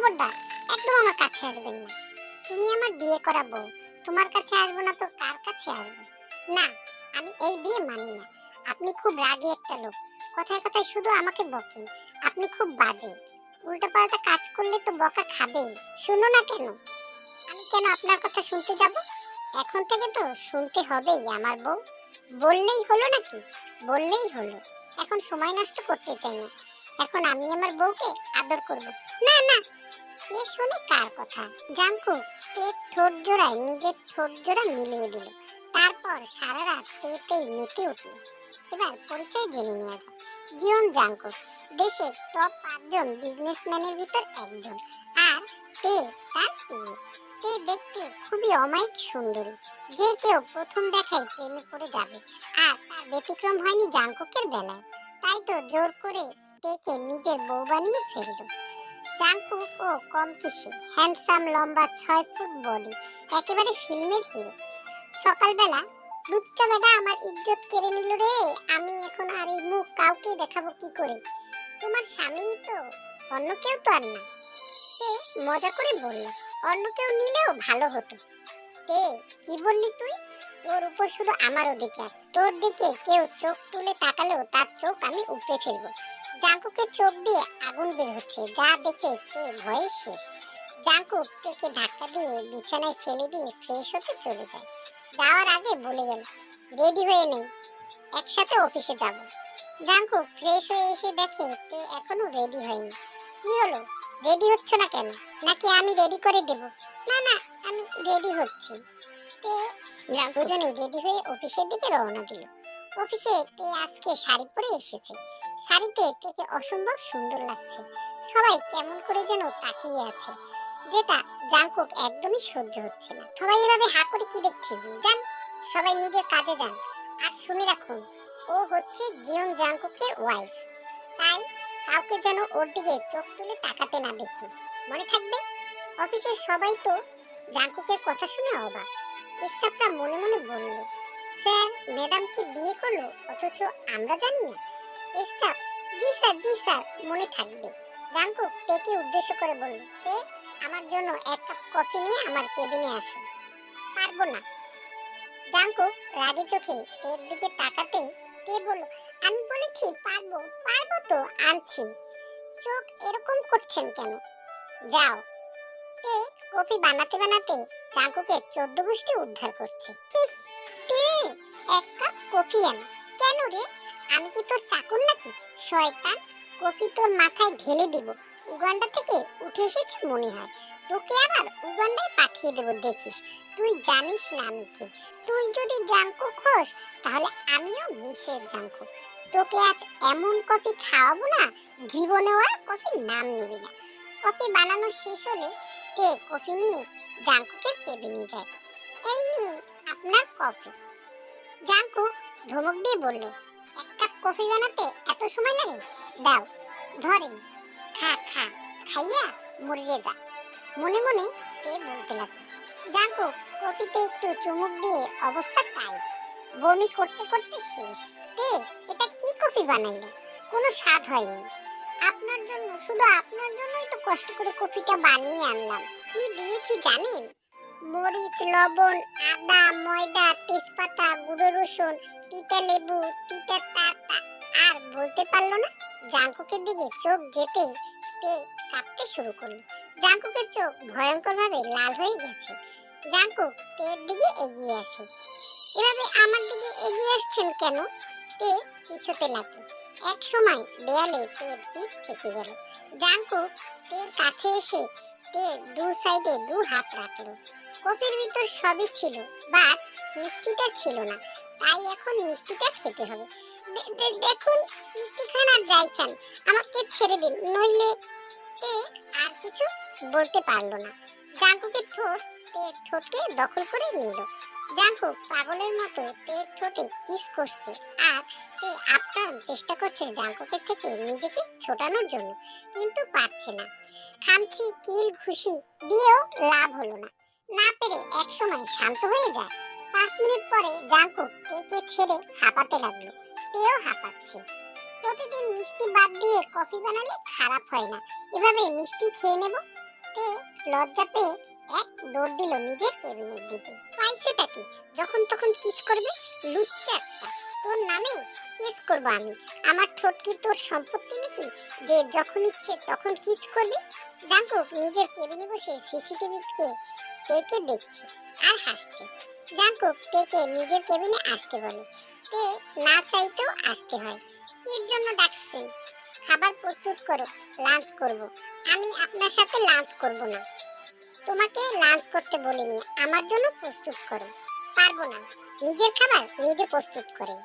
খবরদার একদম আমার কাছে আসবেন না। তুমি আমার বিয়ে করা বউ, তোমার কাছে আসবো না তো কার কাছে আসবো? না, আমি এই বিয়ে মানি না। আপনি খুব রাগী একটা লোক, কথায় কথায় শুধু আমাকে বকেন। আপনি খুব বাজে, উল্টাপাল্টা কাজ করলে তো বকা খাবেই। শুনো না কেন? আমি কেন আপনার কথা শুনতে যাব? এখন থেকে তো শুনতে হবেই আমার বউ। বললেই হলো নাকি? বললেই হলো। এখন সময় নষ্ট করতে চাই না। এখন আমি আমার বউকে আদর করব। না না, কে শোনে কার কথা? জাঙ্কুক তে ঠোঁট জোড়ায় নিজের ঠোঁট জোড়া মিলিয়ে দিল। তারপর সারা রাত তেতেই মেতে উঠল। এবার পরিচয় জেনে নেওয়া যাক। জিওন জাঙ্কুক দেশের টপ 5 জন বিজনেসম্যানের ভিতর একজন, আর তে তার বিয়ে। তে দেখতে খুবই অমায়িক সুন্দরী, যে কেউ প্রথম দেখায় প্রেমে পড়ে যাবে। আর তার ব্যতিক্রম হয়নি জাঙ্কুকের বেলায়। তাই তো জোর করে তেকে নিজের বউ বানিয়ে ফেলল। জাংকুক ও কম কিসে হ্যান্ডসাম, লম্বা 6 ফুট বডি, একেবারে ফিল্মের হিরো। সকালবেলা লুচ্চা বেটা আমার ইজ্জত কেড়ে নিল রে। আমি এখন আর এই মুখ কাউকে দেখাবো কি করে? তোমার স্বামীই তো, অন্য কেউ তো আর না। তে মজা করে বলল, অন্য কেউ নিলেও ভালো হতো। তে কি বললি তুই? তোর উপর শুধু আমার অধিকার। তোর দিকে কেউ চোখ তুলে তাকালেও তার চোখ আমি উপড়ে ফেলবো। জাঙ্কুকের চোখ দিয়ে আগুন বের হচ্ছে, যা দেখে তে ভয়ে শেষ। জাঙ্কুক তেকে ধাক্কা দিয়ে বিছানায় ফেলে দিয়ে ফ্রেশ হতে চলে যায়। যাওয়ার আগে বলে গেল, রেডি হয়ে নেই, একসাথে অফিসে যাব। জাঙ্কুক ফ্রেশ হয়ে এসে দেখে তে এখনো রেডি হয়নি। কি হলো, রেডি হচ্ছ না কেন? নাকি আমি রেডি করে দেব? না না, আমি রেডি হচ্ছি। তে দুজনেই রেডি হয়ে অফিসের দিকে রওনা দিল। অফিসে তে আজকে শাড়ি পরে এসেছে। শাড়িতে তেকে অসম্ভব সুন্দর লাগছে। সবাই কেমন করে যেন তাকিয়ে আছে, যেটা জাঙ্কুক একদমই সহ্য হচ্ছে না। সবাই এভাবে হা করে কি দেখছেন? যান, সবাই নিজের কাজে যান। আর শুনে রাখুন, ও হচ্ছে জিওন জাঙ্কুকের ওয়াইফ। তাই কাউকে যেন ওর দিকে চোখ তুলে তাকাতে না দেখি, মনে থাকবে? অফিসের সবাই তো জাঙ্কুকের কথা শুনে অবাক। স্টাফরা মনে মনে বলল, স্যার ম্যাডাম কি বিয়ে করলো অথচ আমরা জানি না? স্টাফ, জি স্যার জি স্যার, মনে থাকবে। জাঙ্কুক তেকে উদ্দেশ্য করে বলল, তে আমার জন্য 1 কাপ কফি নিয়ে আমার কেবিনে আসো। পারবো না। জাঙ্কুক রাগী চোখে তের দিকে তাকাতেই তে বলল, আমি বলেছি পারবো, পারবো তো, আনছি। চোখ এরকম করছেন কেন? যাও। তে কফি বানাতে বানাতে জাঙ্কুকের 14 গোষ্ঠী উদ্ধার করছে। তে 1 কাপ কফি আন। কেন রে? আমি কি তোর চাকর নাকি? শয়তান, কফি তোর মাথায় ঢেলে দিব। উগান্ডা থেকে উঠে এসেছে মনে হয়, তোকে আবার উগান্ডায় পাঠিয়ে দেব দেখিস। তুই জানিস না আমি কে। তুই যদি জাঙ্কুক হোস তাহলে আমিও মিসেস জাঙ্কুক। তোকে আজ এমন কফি খাওয়াবো না, জীবনেও আর কফির নাম নিবি না। কফি বানানো শেষ হলে তে কফি নিয়ে জাঙ্কুকের কেবিনে যায়। এই নিন আপনার কফি। জাঙ্কুক ধমক দিয়ে বলল, 1 কাপ কফি বানাতে এত সময় লাগে? দাও, ধরেন, খা খা, খাইয়া মরিয়ে যা। মনে মনে তে বলতে লাগলো। জাঙ্কুক কফিতে একটু চুমুক দিয়ে অবস্থা টাইট, বমি করতে করতে শেষ। তে এটা কি কফি বানাইলে? কোনো স্বাদ হয়নি। আপনার জন্য, শুধু আপনার জন্যই তো কষ্ট করে কফিটা বানিয়ে আনলাম। কি দিয়েছি জানেন? মরিচ, লবণ, আদা, ময়দা, তেজপাতা, গুঁড়ো রসুন, তিতা লেবু, তিতা তাতা। আর বলতে পারলো না। জাঙ্কুকের দিকে চোখ যেতেই তে কাঁপতে শুরু করলো। জাঙ্কুকের চোখ ভয়ঙ্করভাবে লাল হয়ে গেছে। জাঙ্কুক তের দিকে এগিয়ে আসে। এভাবে আমার দিকে এগিয়ে আসছেন কেন? তে পিছোতে লাগলো। এক সময় দেয়ালে তের পিঠ থেকে গেল। জাঙ্কুক তের কাছে এসে তের দু সাইডে 2 হাত রাখলো। কফির ভিতর সবই ছিল, বাট মিষ্টিটা ছিল না। তাই এখন মিষ্টিটা খেতে হবে। দেখুন, মিষ্টি খান আর যাই খান, আমাকে ছেড়ে দিন, নইলে। তে আর কিছু বলতে পারলো না। জাঙ্কুকের ঠোঁট তের ঠোঁটকে দখল করে নিল। জাঙ্কুক পাগলের মতো তের ঠোঁটে কিস করছে, আর তে আপ্রাণ চেষ্টা করছে জাঙ্কুকের থেকে নিজেকে ছোটানোর জন্য, কিন্তু পারছে না। খামচি, কিল, ঘুষি দিয়েও লাভ হলো না। না পেরে এক সময় শান্ত হয়ে যায়। 5 মিনিট পরে জাঙ্কুক তেকে ছেড়ে হাঁপাতে লাগলো। তেও হাঁপাচ্ছে। প্রতিদিন মিষ্টি বাদ দিয়ে কফি বানালে খারাপ হয় না, এভাবে মিষ্টি খেয়ে নেব। তে লজ্জা পেয়ে এক দৌড় দিল নিজের কেবিনের দিকে। পাইছেটা কি? যখন তখন কিস করবে? লুচ্চা একটা, তোর নামে কিস করবো আমি? আমার ঠোঁট কি তোর সম্পত্তি নাকি যে যখন ইচ্ছে তখন কিস করবে? জাঙ্কুক নিজের কেবিনে বসে সিসিটিভিকে তেকে দেখছে আর হাসছে। জাঙ্কুক তেকে নিজের কেবিনে আসতে বলে। তে না চাইতেও আসতে হয়। এর জন্য ডাকছেন? খাবার প্রস্তুত করো, লাঞ্চ করব। আমি আপনার সাথে লাঞ্চ করব না। তোমাকে লাঞ্চ করতে বলিনি, আমার জন্য প্রস্তুত করো। পারবো না, নিজের খাবার নিজে প্রস্তুত করে।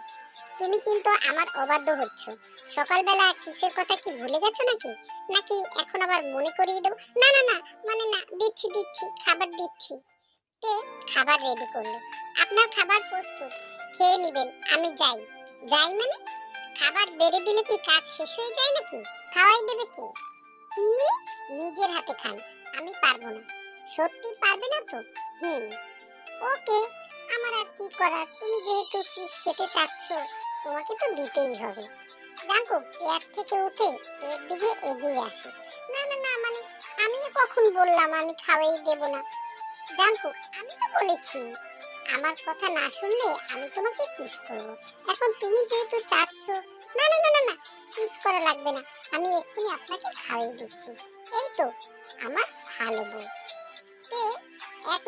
তুমি কিন্তু আমার অবাধ্য হচ্ছ। সকালবেলা কিসের কথা কি ভুলে গেছো নাকি? নাকি এখন আবার মনে করিয়ে দেবো? না না না, মানে না, দিচ্ছি দিচ্ছি, খাবার দিচ্ছি। তে খাবার রেডি করলো। আপনার খাবার প্রস্তুত, খেয়ে নেবেন। আমি যাই। যাই মানে? খাবার বেড়ে দিলে কি কাজ শেষ হয়ে যায় নাকি? খাওয়াই দেবে কে? কি? নিজের হাতে খান। আমি পারবো না। সত্যি পারবে না তো? ওকে, আমার আর কি করার, তুমি যেহেতু কিস খেতে চাচ্ছ তোমাকে তো দিতেই হবে। জাঙ্কুক চেয়ার থেকে উঠে এর দিকে এগিয়ে আসে। না না না, মানে আমিও কখন বললাম আমি খাওয়াই দেব না? জাঙ্কুক, আমি তো বলেছি আমার কথা না শুনলে আমি তোমাকে কিস করব। এখন তুমি যেহেতু চাচ্ছ, না না না না না, কিস করা লাগবে না, আমি এক্ষুনি আপনাকে খাওয়াই দিচ্ছি। এই তো আমার ভালো বউ। তে এক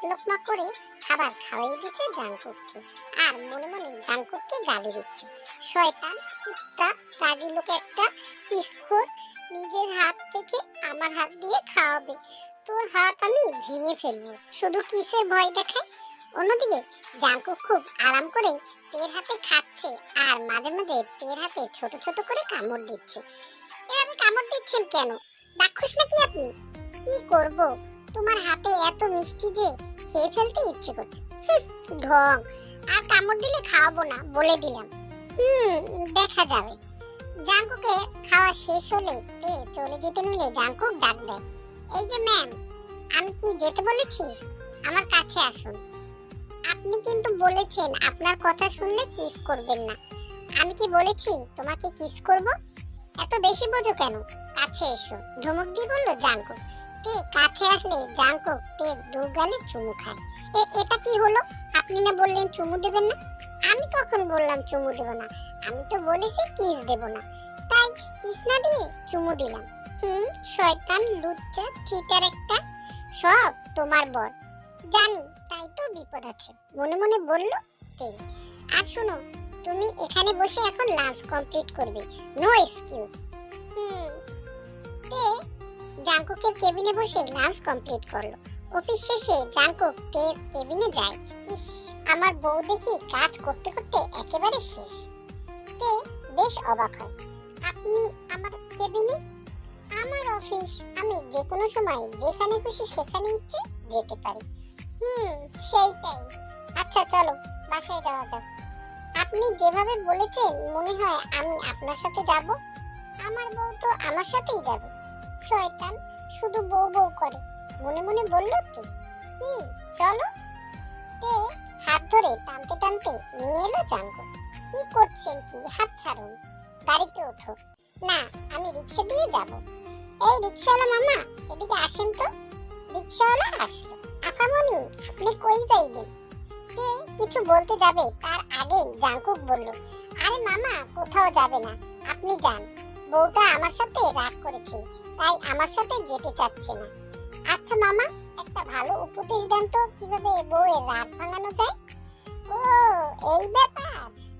লোকমা করে খাবার খাওয়াই দিচ্ছে জাঙ্কুককে, আর মনে মনে জাঙ্কুককে গালি দিচ্ছে। শয়তান, কুত্তা, রাগী লোক একটা, কিসখোর, নিজের হাত থেকে আমার হাত দিয়ে খাওয়াবে। তোর হাত আমি ভেঙে ফেলবো, শুধু কিসের ভয় দেখায়। অন্যদিকে জাঙ্কুক খুব আরাম করে তের হাতে খাচ্ছে, আর মাঝে মাঝে তের হাতে ছোট ছোট করে কামড় দিচ্ছে। এভাবে কামড় দিচ্ছেন কেন? রাক্ষস নাকি আপনি? কি করব, তোমার হাতে এত মিষ্টি যে খেয়ে ফেলতে ইচ্ছে করছে। ঢং, আর কামড় দিলে খাওয়াবো না বলে দিলাম। দেখা যাবে। জাঙ্কুকে খাওয়া শেষ হলে তে চলে যেতে নিলে জাঙ্কুক ডাক দেয়। এই যে ম্যাম, আমি কি যেতে বলেছি? আমার কাছে আসুন। আপনি কিন্তু বলেছেন আপনার কথা শুনলে কিস করবেন না। আমি কি বলেছি তোমাকে কিস করব? এত বেশি বোঝো কেন? কাছে এসো, ধমক দিয়ে বলল জাঙ্কুক। তে কাছে আসলে জাঙ্কুক তে দুগালে চুমু খায়। এটা কি হলো? আপনি না বললেন চুমু দেবেন না? আমি কখন বললাম চুমু দেব না? আমি তো বলেছি কিস দেব না, তাই কিস না দিয়ে চুমু দিলাম। শয়তান, লুচ্চা, চিটার একটা, সব তোমার বর। জানি, তাই তো বিপদ আছে, মনে মনে বলল তে। আর শোনো, তুমি এখানে বসে এখন লাঞ্চ কমপ্লিট করবে, নো এক্সকিউজ। তে জাঙ্কুকের কেবিনে বসে লাঞ্চ কমপ্লিট করলো। অফিস শেষে জাঙ্কুক তের কেবিনে যায়। ইস, আমার বউ দেখি কাজ করতে করতে একেবারে শেষ। তে বেশ অবাক হয়। আপনি আমার কেবিনে? আমার অফিস, আমি যে কোনো সময় যেখানে খুশি সেখানে ইচ্ছে যেতে পারি। সেইটাই। আচ্ছা চলো বাসায় যাওয়া যাক। আপনি যেভাবে বলেছেন মনে হয় আমি আপনার সাথে যাব। আমার বউ তো আমার সাথেই যাবে। শয়তান, শুধু বউ বউ করে, মনে মনে বলল তে। কি, চলো। তে হাত ধরে টানতে টানতে নিয়ে এলো জাঙ্কুক। কি করছেন কি? হাত ছাড়ুন, গাড়িতে ওঠো। না, আমি রিক্সা দিয়ে যাব। এই রিক্সাওয়ালা মামা, এদিকে আসেন তো। রিক্সাওয়ালা আসলো। আফামনি, আপনি কই যাইবেন? তে কিছু বলতে যাবে তার আগেই জাঙ্কুক বলল, আরে মামা কোথাও যাবে না, আপনি যান। বউটা আমার সাথে রাগ করেছে, তাই আমার সাথে যেতে চাচ্ছে না। আচ্ছা মামা, একটা ভালো উপদেশ দেন তো কিভাবে বউয়ের রাগ ভাঙানো যায়। ও, এই ব্যাপার।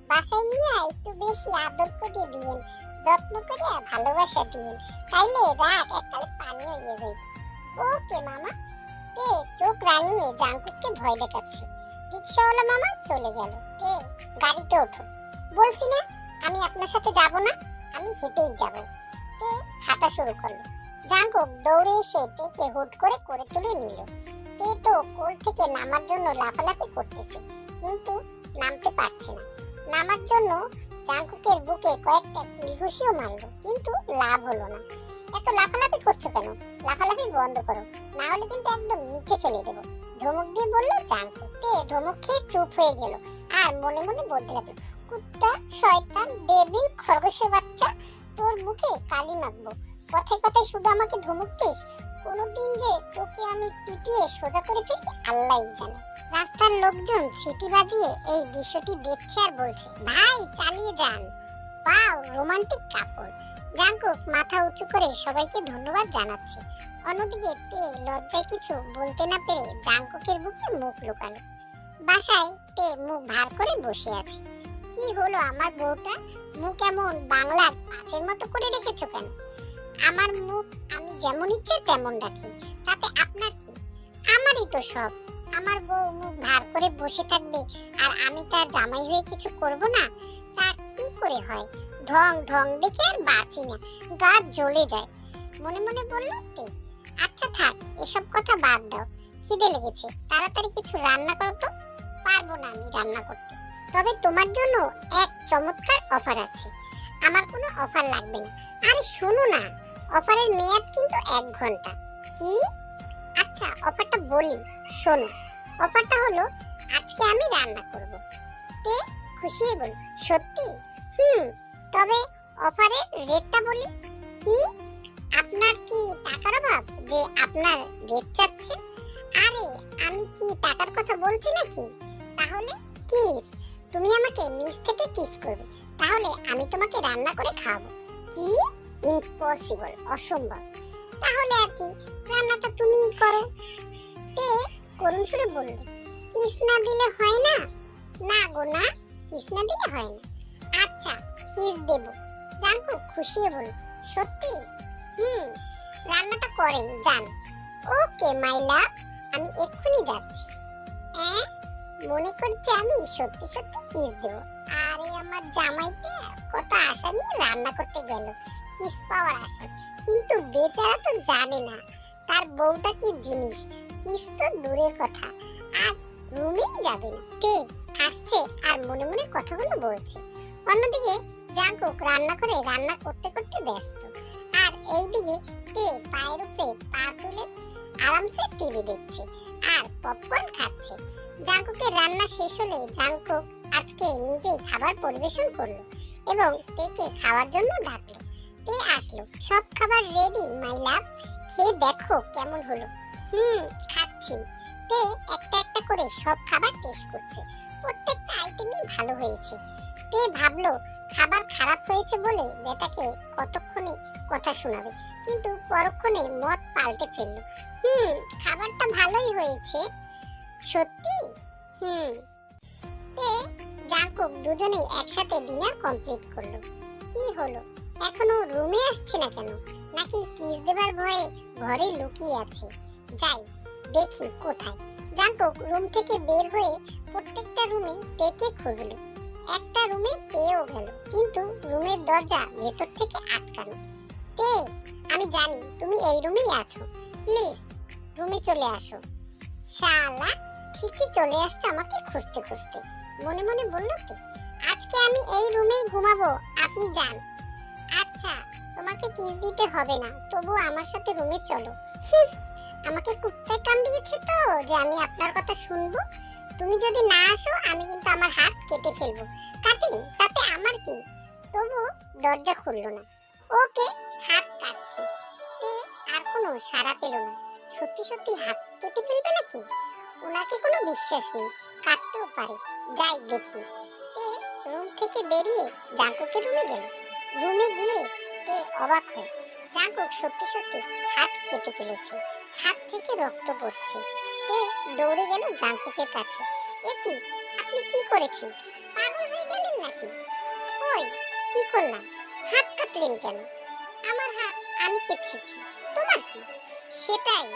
বাসায় নিয়ে একটু বেশি আদর করে দিয়েন, যত্ন করে ভালোবাসা দিয়েন, তাইলে রাগ এককালে পানি হয়ে যাবে। ওকে মামা। তে চোখ রাঙিয়ে জাঙ্কুককে ভয় দেখাচ্ছে। রিক্সাওয়ালা মামা চলে গেল। তে গাড়িতে ওঠো। বলছি না আমি আপনার সাথে যাব না, আমি হেঁটেই যাব। তে হাঁটা শুরু করলো। জাঙ্কুক দৌড়ে এসে তেকে হুট করে করে তুলে নিল। তে তো কোল থেকে নামার জন্য লাফালাফি করতেছে, কিন্তু নামতে পারছে না। নামার জন্য জাঙ্কুকের বুকে কয়েকটা কিল ঘুষিও মারলো, কিন্তু লাভ হলো না। এত লাফালাফি করছো কেন? লাফালাফি বন্ধ করো, না হলে কিন্তু একদম নিচে ফেলে দেবো, ধমক দিয়ে বলল জাঙ্কুক। তে ধমক খেয়ে চুপ হয়ে গেল, আর মনে মনে বলতে লাগলো, কুত্তা, শয়তান, ডেভিল, খরগোশের বাচ্চা, তোর মুখে কালি মাখবো। কথায় কথায় শুধু আমাকে ধমক দিস, কোনোদিন যে তোকে আমি পিটিয়ে সোজা করে ফেলি আল্লাহই জানে। রাস্তার লোকজন সিটি বাজিয়ে এই দৃশ্যটি দেখছে আর বলছে, ভাই চালিয়ে যান, ওয়াও রোমান্টিক কাপল। জাঙ্কুক মাথা উঁচু করে সবাইকে ধন্যবাদ জানাচ্ছে। অন্যদিকে তে লজ্জায় কিছু বলতে না পেরে জাঙ্কুকের বুকে মুখ লুকালো। বাসায় তে মুখ ভার করে বসে আছে। কি হলো আমার বউটা, মুখ এমন বাংলার পাঁচের মতো করে রেখেছো কেন? আমার মুখ আমি যেমন ইচ্ছে তেমন রাখি, তাতে আপনার কি? আমারই তো সব। আমার বউ মুখ ভার করে বসে থাকবে আর আমি তার জামাই হয়ে কিছু করব না, তা কি করে হয়? ঢং ঢং দেখে আর বাঁচি না, গা জ্বলে যায়। মনে মনে বলল তে। আচ্ছা থাক, এসব কথা বাদ দাও, খিদে লেগেছে, তাড়াতাড়ি কিছু রান্না করো তো। পারবো না আমি রান্না করতে, তবে তোমার জন্য এক চমৎকার অফার আছে। আমার কোনো অফার লাগবে না। আরে শোনো না, অফারের মেয়াদ কিন্তু 1 ঘন্টা। কি? আচ্ছা অফারটা বলি, শোনো। অফারটা হলো আজকে আমি রান্না করব। তে খুশি হয়ে বল, সত্যি? তবে অফারের রেটটা বলি। কি? আপনার কি টাকার অভাব যে আপনার রেট চাচ্ছেন? আরে আমি কি টাকার কথা বলছি নাকি? তাহলে কিস, তুমি আমাকে নিচ থেকে কিস করবে, তাহলে আমি তোমাকে রান্না করে খাওয়াবো। কি? ইম্পসিবল, অসম্ভব। তাহলে আর কি, রান্নাটা তুমিই করো। তে করুণ সুরে বলল, কিস না দিলে হয় না? না গো না, কিস না দিলে হয় না। আচ্ছা কিস দেব। জাঙ্কুক খুশি হয়ে বলল, সত্যি? রান্নাটা করেন যান। ওকে মাই লাভ, আমি এক্ষুনি যাচ্ছি। মনে করছে আমি সত্যি সত্যি কিস দেব। আরে আমার জামাইটা কত আশা নিয়ে রান্না করতে গেল কিস পাওয়ার আশা, কিন্তু বেচারা তো জানে না তার বউটা কি জিনিস। কিস তো দূরের কথা, আজ রুমেই যাবে না। তে হাসছে আর মনে মনে কথাগুলো বলছে। অন্যদিকে জাঙ্কুক রান্না করতে করতে ব্যস্ত, আর এইদিকে তে পায়ের উপরে পা তুলে আরামসে টিভি দেখছে আর পপকর্ন খাচ্ছে। জাঙ্কুকের রান্না শেষ হলে জাঙ্কুক আজকে নিজেই খাবার পরিবেশন করলো এবং তেকে খাওয়ার জন্য ডাকলো। তে আসলো। সব খাবার রেডি মাই লাভ, খেয়ে দেখো কেমন হলো। খাচ্ছি। তে একটা একটা করে সব খাবার টেস্ট করছে। প্রত্যেকটা আইটেমই ভালো হয়েছে। তে ভাবলো খাবার খারাপ হয়েছে বলে বেটাকে কতক্ষণে কথা শোনাবে, কিন্তু পরক্ষণে মত পাল্টে ফেললো। খাবারটা ভালোই হয়েছে। সত্যি? তে জাঙ্কুক দুজনেই একসাথে ডিনার কমপ্লিট করলো। কি হলো, এখনো রুমে আসছে না কেন? নাকি কিস দেবার ভয়ে ঘরে লুকিয়ে আছে? যাই দেখি কোথায়। জাঙ্কুক রুম থেকে বের হয়ে প্রত্যেকটা রুমে টেকে খুঁজলো। একটা রুমে পেয়েও গেল, কিন্তু রুমের দরজা ভেতর থেকে আটকানো। তে আমি জানি তুমি এই রুমেই আছো, প্লিজ রুমে চলে আসো। শালা ঠিকই চলে আসছে আমাকে খুঁজতে খুঁজতে, মনে মনে বলল তে। আজকে আমি এই রুমেই ঘুমাবো, আপনি যান। আচ্ছা তোমাকে কিস দিতে হবে না, তবু আমার সাথে রুমে চলো। আমাকে কুত্তায় কামড়িয়েছে তো যে আমি আপনার কথা শুনবো? তুমি যদি না আসো আমি কিন্তু আমার হাত কেটে ফেলবো। কাটিং, তাতে আমার কি? তবু দরজা খুললো না। ওকে হাত কাটছি। তে আর কোনো সাড়া পেল না। সত্যি সত্যি হাত কেটে ফেলবে নাকি? ওনাকে কোনো বিশ্বাস নেই, কাটতেও পারে। যাই দেখি। তে রুম থেকে বেরিয়ে জাঙ্কুকের রুমে গেল। রুমে গিয়ে তে অবাক হয়, জাঙ্কুক সত্যি সত্যি হাত কেটে ফেলেছে। হাত থেকে রক্ত পড়ছে। তে দৌড়ে গেল জাঙ্কুকের কাছে। এ কি, আপনি কি করেছেন? পাগল হয়ে গেলেন নাকি? ওই কি করলাম? হাত কাটলেন কেন? আমার হাত আমি কেটেছি, তোমার কি? সেটাই,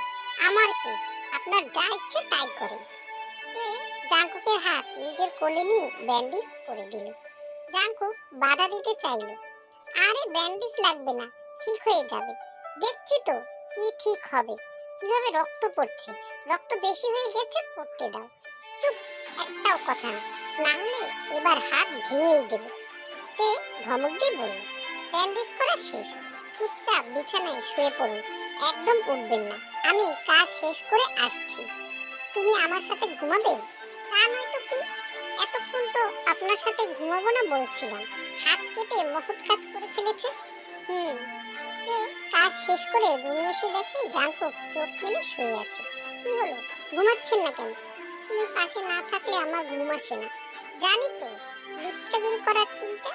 আমার কি? আপনার যা ইচ্ছে তাই করেন। তে জাঙ্কুকের হাত নিজের কোলে নিয়ে ব্যান্ডেজ করে দিল। জাঙ্কুক বাধা দিতে চাইল। আরে ব্যান্ডেজ লাগবে না, ঠিক হয়ে যাবে। দেখছি তো কি ঠিক হবে, কিভাবে রক্ত পড়ছে। রক্ত বেশি হয়ে গেছে, পড়তে দাও। চুপ, একটাও কথা না, না হলে এবার হাত ভেঙেই দেব। তে ধমক দিয়ে বলল, ব্যান্ডেজ করা শেষ, চুপচাপ বিছানায় শুয়ে পড়ুন, একদম উঠবেন না। আমি কাজ শেষ করে আসছি। তুমি আমার সাথে ঘুমাবে? তা নয় তো কি, এতক্ষণ তো আপনার সাথে ঘুমাবো না বলছিলাম, হাত কেটে মহৎ কাজ করে ফেলেছে। তে কাজ শেষ করে রুমে এসে দেখে জাঙ্কুক চোখ মেলে শুয়ে আছে। কি হলো, ঘুমাচ্ছেন না কেন? তুমি পাশে না থাকলে আমার ঘুম আসে না। জানি তো, লুচ্চাগিরি করার চিন্তা।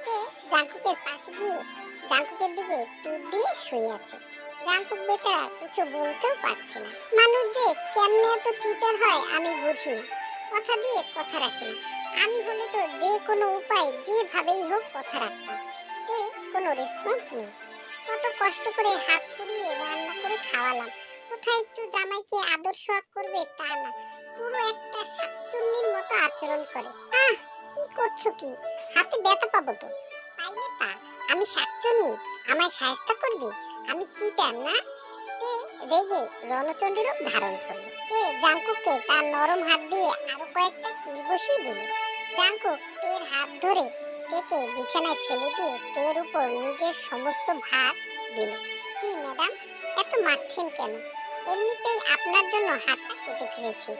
তে জাঙ্কুকের পাশে গিয়ে জাঙ্কুকের দিকে পিঠ দিয়ে শুয়ে আছে। জাঙ্কুক বেচারা কিছু বলতেও পারছে না। মানুষ যে কেমনে এত চিটার হয় আমি বুঝি না। কথা দিয়ে কথা রাখে না। আমি হলে তো যে কোনো উপায় যেভাবেই হোক কথা রাখতাম। তে কোনো রেসপন্স নেই। কত কষ্ট করে হাত পুড়িয়ে রান্না করে খাওয়ালাম। কোথায় একটু জামাইকে আদর সোহাগ করবে তা না, পুরো একটা শাকচুন্নির মতো আচরণ করে। আহ, কি করছো কি? হাতে ব্যথা পাবো তো। পাইলে পা, আমি শাকচুন্নি, আমায় সাহায্য করবি? আমি চিটার না? তে রেগে রণচণ্ডী রূপ ধারণ করলো। তে জাঙ্কুককে তার নরম হাত দিয়ে আরো কয়েকটা কিল বসিয়ে দিল। জাঙ্কুক তের হাত ধরে তেকে বিছানায় ফেলে দিয়ে তের উপর নিজের সমস্ত ভার দিল। কি ম্যাডাম, এত মারছেন কেন? এমনিতেই আপনার জন্য হাতটা কেটে ফেলেছি।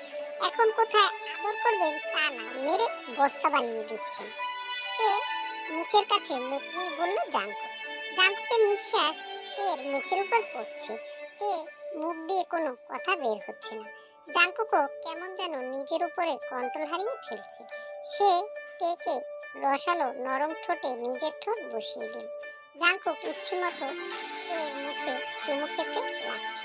এখন কোথায় আদর করবেন তা না, মেরে বস্তা বানিয়ে দিচ্ছেন। তে মুখের কাছে মুখ নিয়ে বলল জাঙ্কুক। জাঙ্কুকের নিঃশ্বাস তের মুখের উপর পড়ছে। তে মুখ দিয়ে কোনো কথা বের হচ্ছে না। জাঙ্কুকও কেমন যেন নিজের উপরে কন্ট্রোল হারিয়ে ফেলছে। সে তেকে রসালো নরম ঠোঁটে নিজের ঠোঁট বসিয়ে দিল। জাঙ্কুক ইচ্ছে মতো তের মুখে চুমু খেতে লাগছে।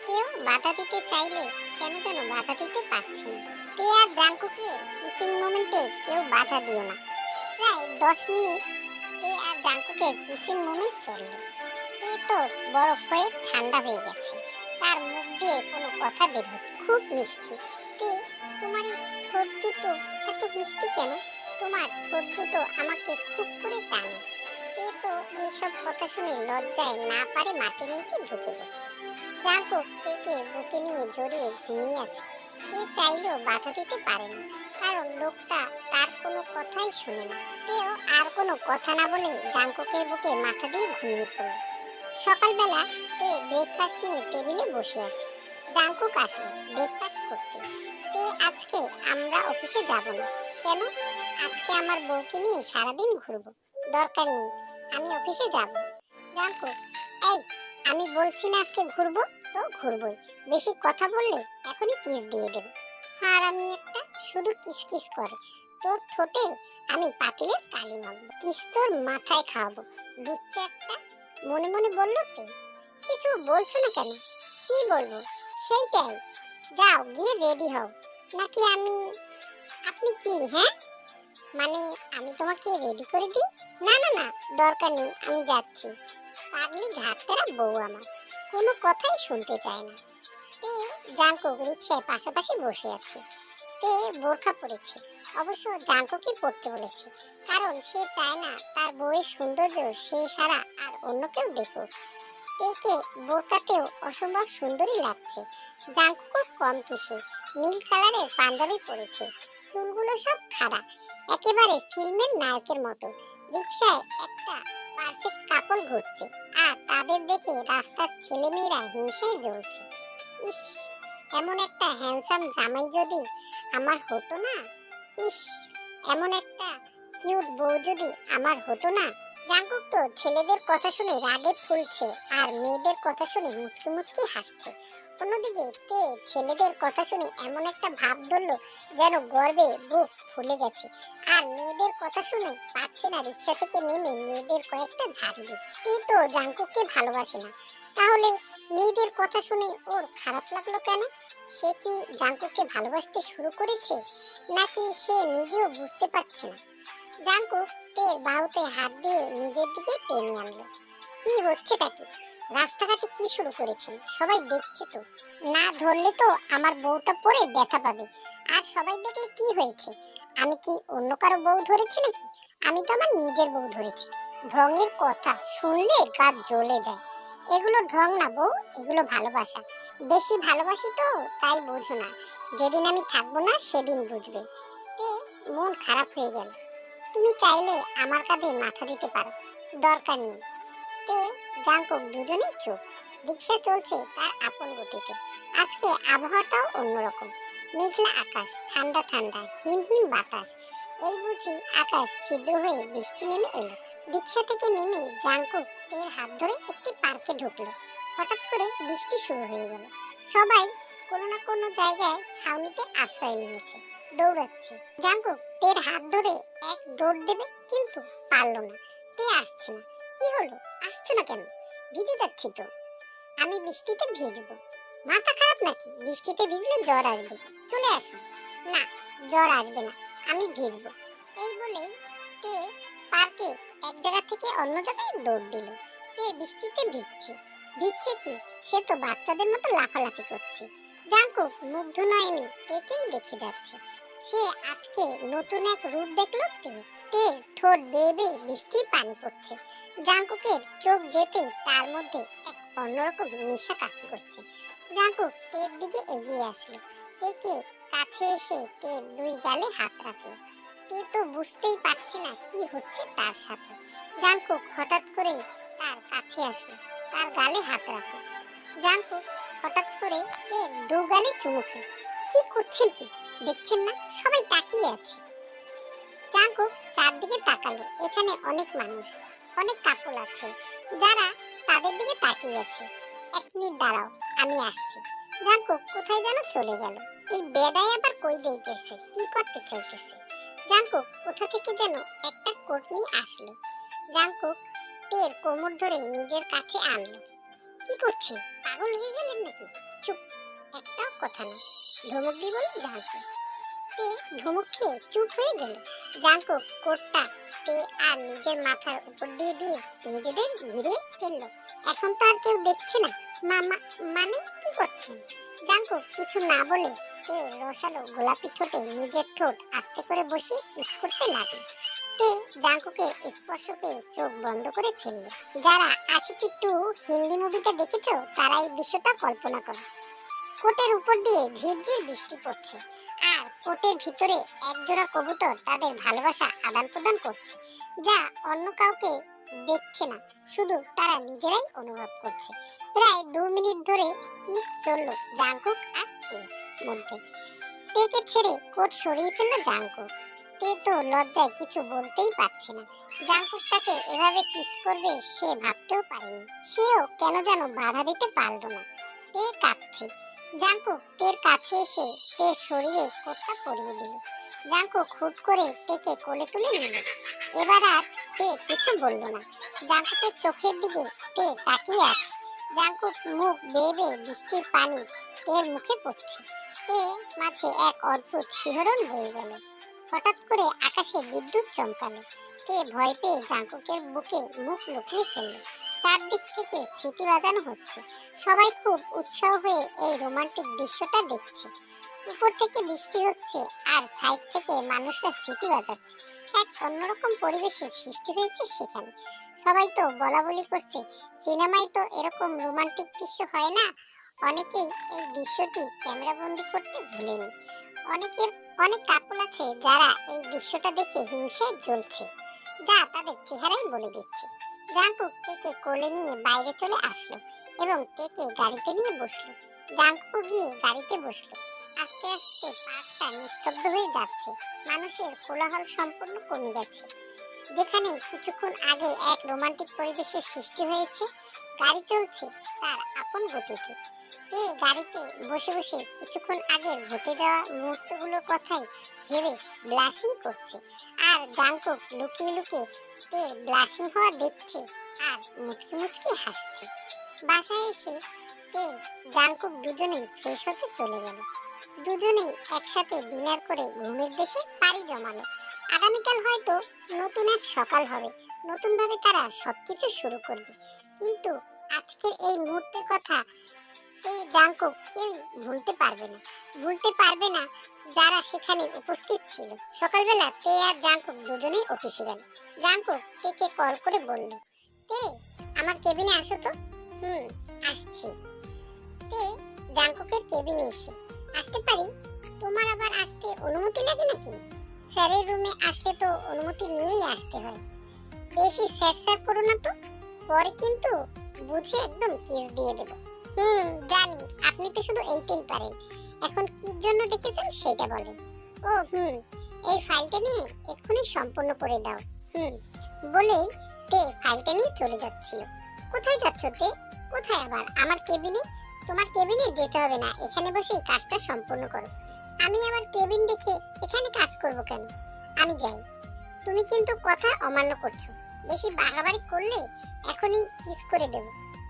তেও বাধা দিতে চাইলে কেন যেন বাধা দিতে পারছে না। তে আর জাঙ্কুকের কিসিং মোমেন্টে কেউ বাধা দিও না। প্রায় 10 মিনিট তে আর জাঙ্কুকের কিসিং মোমেন্ট চলল। তে তো বরফ হয়ে ঠান্ডা হয়ে গেছে। তার মুখ দিয়ে কোনো কথা বের হচ্ছে। খুব মিষ্টি। তে, তোমার এই ঠোঁট দুটো এত মিষ্টি কেন? তোমার ঠোঁট দুটো আমাকে খুব করে টানে। তে তো এইসব কথা শুনে লজ্জায় না পারে মাটির নিচে ঢুকে পড়ে। জাঙ্কুক তেকে বুকে নিয়ে জড়িয়ে ঘুমিয়ে আছে। তে চাইলেও বাধা দিতে পারে না, কারণ লোকটা তার কোনো কথাই শুনে না। তেও আর কোনো কথা না বলে জাঙ্কুকের বুকে মাথা দিয়ে ঘুমিয়ে পড়ল। সকালবেলা তে ব্রেকফাস্ট নিয়ে টেবিলে বসে আছে। জাঙ্কুক আসলো ব্রেকফাস্ট করতে। তে, আজকে আমরা অফিসে যাব না। কেন? আজকে আমার বউকে নিয়ে সারাদিন ঘুরবো। দরকার নেই, আমি অফিসে যাব। জাঙ্কুক, এই, আমি বলছি না আজকে ঘুরবো, তো ঘুরবোই। বেশি কথা বললে এখনই কিস দিয়ে দেব। আর আমি একটা, শুধু কিস কিস করে। তোর ঠোঁটে আমি পাতিলের কালি মাখবো। কিস তোর মাথায় খাওয়াবো, লুচ্চা একটা। মনে মনে বলল তে। কিছু বলছো না কেন? কি বলবো সেইটাই, যাও গিয়ে রেডি হও। নাকি আমি, আপনি কি, হ্যাঁ, মানে আমি তোমাকে রেডি করে দিই? না না না, দরকার নেই, আমি যাচ্ছি। পাগলি ঘাটতেরা বউ আমার, কোনো কথাই শুনতে চায় না। তে জাঙ্কুক রিক্সায় পাশাপাশি বসে আছে। তে বোরখা পরেছে, অবশ্য জাঙ্কুকই পড়তে বলেছে, কারণ সে চায় না তার বউয়ের সৌন্দর্য সে ছাড়া আর অন্য কেউ দেখুক। তেকে বোরকাতেও অসম্ভব সুন্দরী লাগছে। জাঙ্কুকও কম কিসে, নীল কালারের পাঞ্জাবি পরেছে, চুলগুলো সব খাড়া, একেবারে ফিল্মের নায়কের মতো। রিক্সায় একটা পারফেক্ট কাপল ঘুরছে, আর তাদের দেখে রাস্তার ছেলেমেয়েরা হিংসায় জ্বলছে। ইস, এমন একটা হ্যান্ডসাম জামাই যদি আমার হতো না। ইস, এমন একটা কিউট বউ যদি আমার হতো না। জাঙ্কুক তো ছেলেদের কথা শুনে রাগে ফুলছে, আর মেয়েদের কথা শুনে মুচকি মুচকি হাসছে। অন্যদিকে তে ছেলেদের কথা শুনে এমন একটা ভাব ধরলো যেন গর্বে বুক ফুলে গেছে, আর মেয়েদের কথা শুনে পারছে না রিক্সা থেকে নেমে মেয়েদের কয়েকটা ঝাড়ি দিতে। তে তো জাঙ্কুককে ভালোবাসে না, তাহলে মেয়েদের কথা শুনে ওর খারাপ লাগলো কেন? সে কি জাঙ্কুককে ভালোবাসতে শুরু করেছে, নাকি সে নিজেও বুঝতে পারছে না? জাঙ্কুক তের বাহুতে হাত দিয়ে নিজের দিকে টেনে আনলো। কি হচ্ছেটা কি? রাস্তাঘাটে কি শুরু করেছেন? সবাই দেখছে তো। না ধরলে তো আমার বউটা পরে ব্যথা পাবে, আর সবাই দেখলে কি হয়েছে? আমি কি অন্য কারো বউ ধরেছি নাকি? আমি তো আমার নিজের বউ ধরেছি। ঢঙের কথা শুনলে গা জ্বলে যায়। এগুলো ঢং না বউ, এগুলো ভালোবাসা। বেশি ভালোবাসি তো তাই বোঝো না, যেদিন আমি থাকবো না সেদিন বুঝবে। তে মন খারাপ হয়ে গেল। তুমি চাইলে আমার কাঁধে মাথা দিতে পারো, দরকার নেই। তে জাঙ্কুক দুজনেই চুপ। রিক্সা চলছে তার আপন গতিতে। আজকে আবহাওয়াটাও অন্যরকম। মেঘলা আকাশ, ঠান্ডা ঠান্ডা হিম হিম বাতাস। এই বুঝি আকাশ ছিদ্র হয়ে বৃষ্টি নেমে এলো। রিক্সা থেকে নেমে জাঙ্কুক তের হাত ধরে একটি পার্কে ঢুকলো। হঠাৎ করে বৃষ্টি শুরু হয়ে গেল। সবাই কোনো না কোনো জায়গায় ছাউনিতে আশ্রয় নিয়েছে, দৌড়াচ্ছে। জাঙ্কুক তের হাত ধরে এক দৌড় দেবে, কিন্তু পারল না। তে আসছে না। কি হলো, আসছো না কেন? ভিজে যাচ্ছি তো। আমি বৃষ্টিতে ভিজবো? মাথা খারাপ নাকি? বৃষ্টিতে ভিজলে জ্বর আসবে, চলে আসো। না, জ্বর আসবে না, আমি ভিজবো। এই বলেই তে পার্কে এক জায়গা থেকে অন্য জায়গায় দৌড় দিল। তে বৃষ্টিতে ভিজছে। ভিজছে কি, সে তো বাচ্চাদের মতো লাফালাফি করছে। জাঙ্কুক মুগ্ধ নয়নি তেকেই দেখে যাচ্ছে। সে আজকে নতুন এক রূপ দেখলো তে। তে ঠোঁট বেয়ে বেয়ে বৃষ্টির পানি পড়ছে। জাঙ্কুকের চোখ যেতেই তার মধ্যে এক অন্যরকম নেশা কাজ করছে। জাঙ্কুক তের দিকে এগিয়ে আসলো। তেকে কাছে এসে তের দুই গালে হাত রাখলো। তে তো বুঝতেই পারছে না কি হচ্ছে তার সাথে। জাঙ্কুক হঠাৎ করে তার কাছে আসলো, তার গালে হাত রাখলো। জাঙ্কুক হঠাৎ করে তের দু গালে চুমু খেলো। কি করছেন কি, দেখছেন না সবাই তাকিয়ে আছে? জাঙ্কুক চারদিকে তাকালো। এখানে অনেক মানুষ, অনেক কাপল আছে যারা তাদের দিকে তাকিয়ে আছে। এক মিনিট দাঁড়াও, আমি আসছি। জাঙ্কুক কোথায় যেন চলে গেল। এই বেডাই আবার কই যাইতেছে, কি করতে চাইতেছে? জাঙ্কুক কোথা থেকে যেন একটা কোট নিয়ে আসলো। জাঙ্কুক তের কোমর ধরে নিজের কাছে আনলো। কি করছেন, পাগল হয়ে গেলেন নাকি? চুপ, একটাও কথা না। ধমক দিয়ে বলল জাঙ্কুক। তে ধমক খেয়ে চুপ হয়ে গেল। জাঙ্কুক কোটটা তে আর নিজের মাথার উপর দিয়ে দিয়ে নিজেদের ঘিরে ফেললো। এখন তো আর কেউ দেখছে না। মামা মানে কি করছেন? জাঙ্কুক কিছু না বলে তে রসালো গোলাপি ঠোঁটে নিজের ঠোঁট আস্তে করে বসিয়ে কিস করতে লাগলো। তে জাঙ্কুকের স্পর্শ পেয়ে চোখ বন্ধ করে ফেললো। যারা আশিকি 2 হিন্দি মুভিটা দেখেছো তারা এই দৃশ্যটা কল্পনা করো। কোটের উপর দিয়ে ঝিরঝির বৃষ্টি পড়ছে, আর কোটের ভিতরে একজোড়া কবুতর তাদের ভালোবাসা আদান প্রদান করছে, যা অন্য কাউকে দেখছে না, শুধু তারা নিজেরাই অনুভব করছে। প্রায় 2 মিনিট ধরে কিস চলল জাঙ্কুক আর তের মধ্যে। তেকে ছেড়ে কোট সরিয়ে ফেললো জাঙ্কুক। তে তো লজ্জায় কিছু বলতেই পারছে না। জাঙ্কুক তাকে এভাবে কিস করবে সে ভাবতেও পারেনি। সেও কেন যেন বাধা দিতে পারলো না। তে কাঁপছে। জাঙ্কুক তের কাছে এসে তের শরীরে কোটটা পরিয়ে দিল। জাঙ্কুক হুট করে তেকে কোলে তুলে নিল। এবার আর তে কিছু বলল না। জাঙ্কুকের চোখের দিকে তে তাকিয়ে আছে। জাঙ্কুক মুখ বেয়ে বেয়ে বৃষ্টির পানি তের মুখে পড়ছে। তে মাঝে এক অদ্ভুত শিহরণ বয়ে গেল। হঠাৎ করে আকাশে বিদ্যুৎ চমকালো। তে ভয় পেয়ে জাঙ্কুকের বুকে মুখ লুকিয়ে ফেলল। চারদিক থেকে সিটি বাজানো হচ্ছে। সবাই খুব উৎসাহ হয়ে এই রোমান্টিক দৃশ্যটা দেখছে। উপর থেকে বৃষ্টি হচ্ছে আর সাইড থেকে মানুষরা সিটি বাজাচ্ছে। এক অন্যরকম পরিবেশের সৃষ্টি হয়েছে সেখানে। সবাই তো বলাবলি করছে, সিনেমায় তো এরকম রোমান্টিক দৃশ্য হয় না। অনেকেই এই দৃশ্যটি ক্যামেরাবন্দি করতে ভুলেনি। অনেক কাপল আছে যারা এই দৃশ্যটা দেখে হিংসায় জ্বলছে, যা তাদের চেহারাই বলে দিচ্ছে। জাঙ্কুক তেকে কোলে নিয়ে বাইরে চলে আসলো এবং তেকে গাড়িতে নিয়ে বসলো। জাঙ্কুক গিয়ে গাড়িতে বসলো। আস্তে আস্তে পার্কটা নিস্তব্ধ হয়ে যাচ্ছে। মানুষের কোলাহল সম্পূর্ণ কমে যাচ্ছে। যেখানে কিছুক্ষণ আগে এক রোমান্টিক পরিবেশের সৃষ্টি হয়েছে, গাড়ি চলছে তার আপন গতিতে। তে গাড়িতে বসে বসে কিছুক্ষণ আগে ঘটে যাওয়া মুহূর্তগুলোর কথাই ভেবে ব্লাশিং করছে। আর জাঙ্কুক লুকিয়ে লুকিয়ে তের ব্লাশিং হওয়া দেখছে আর মুচকি মুচকি হাসছে। বাসায় এসে তে জাঙ্কুক দুজনেই ফ্রেশ হতে চলে গেল। দুজনেই একসাথে ডিনার করে ঘুমের দেশে পাড়ি জমালো। আগামীকাল হয়তো নতুন এক সকাল হবে, নতুনভাবে তারা সবকিছু শুরু করবে। কিন্তু আজকের এই মুহূর্তের কথা এই জাঙ্কুক কেউই ভুলতে পারবে না যারা সেখানে উপস্থিত ছিল। সকালবেলা তে আর জাঙ্কুক দুজনেই অফিসে গেল। জাঙ্কুক তেকে কল করে বলল, তে আমার কেবিনে আসো তো। আসছি। তে জাঙ্কুকের কেবিনে এসে, আসতে পারি? তোমার আবার আসতে অনুমতি লাগে নাকি? স্যারের রুমে আসলে তো অনুমতি নিয়েই আসতে হয়। বেশি স্যার করো না তো, পরে কিন্তু বুঝে একদম কিস দিয়ে দেব। জানি, আপনি তো শুধু এইটাই পারেন। এখন কি জন্য ডেকেছেন সেটা বলেন। ও এই ফাইলটা নিয়ে এক্ষুনি সম্পূর্ণ করে দাও। বলেই তে ফাইলটা নিয়ে চলে যাচ্ছিল। কোথায় যাচ্ছ তে? কোথায় আবার? আমার কেবিনে? তোমার কেবিনে যেতে হবে না, এখানে বসেই কাজটা সম্পূর্ণ করো। আমি আমার কেবিন দেখে এখানে কাজ করব কেন? আমি যাই। তুমি কিন্তু কথা অমান্য করছো। বেশি বাড়াবাড়ি করলে এখনই কিস করে দেব।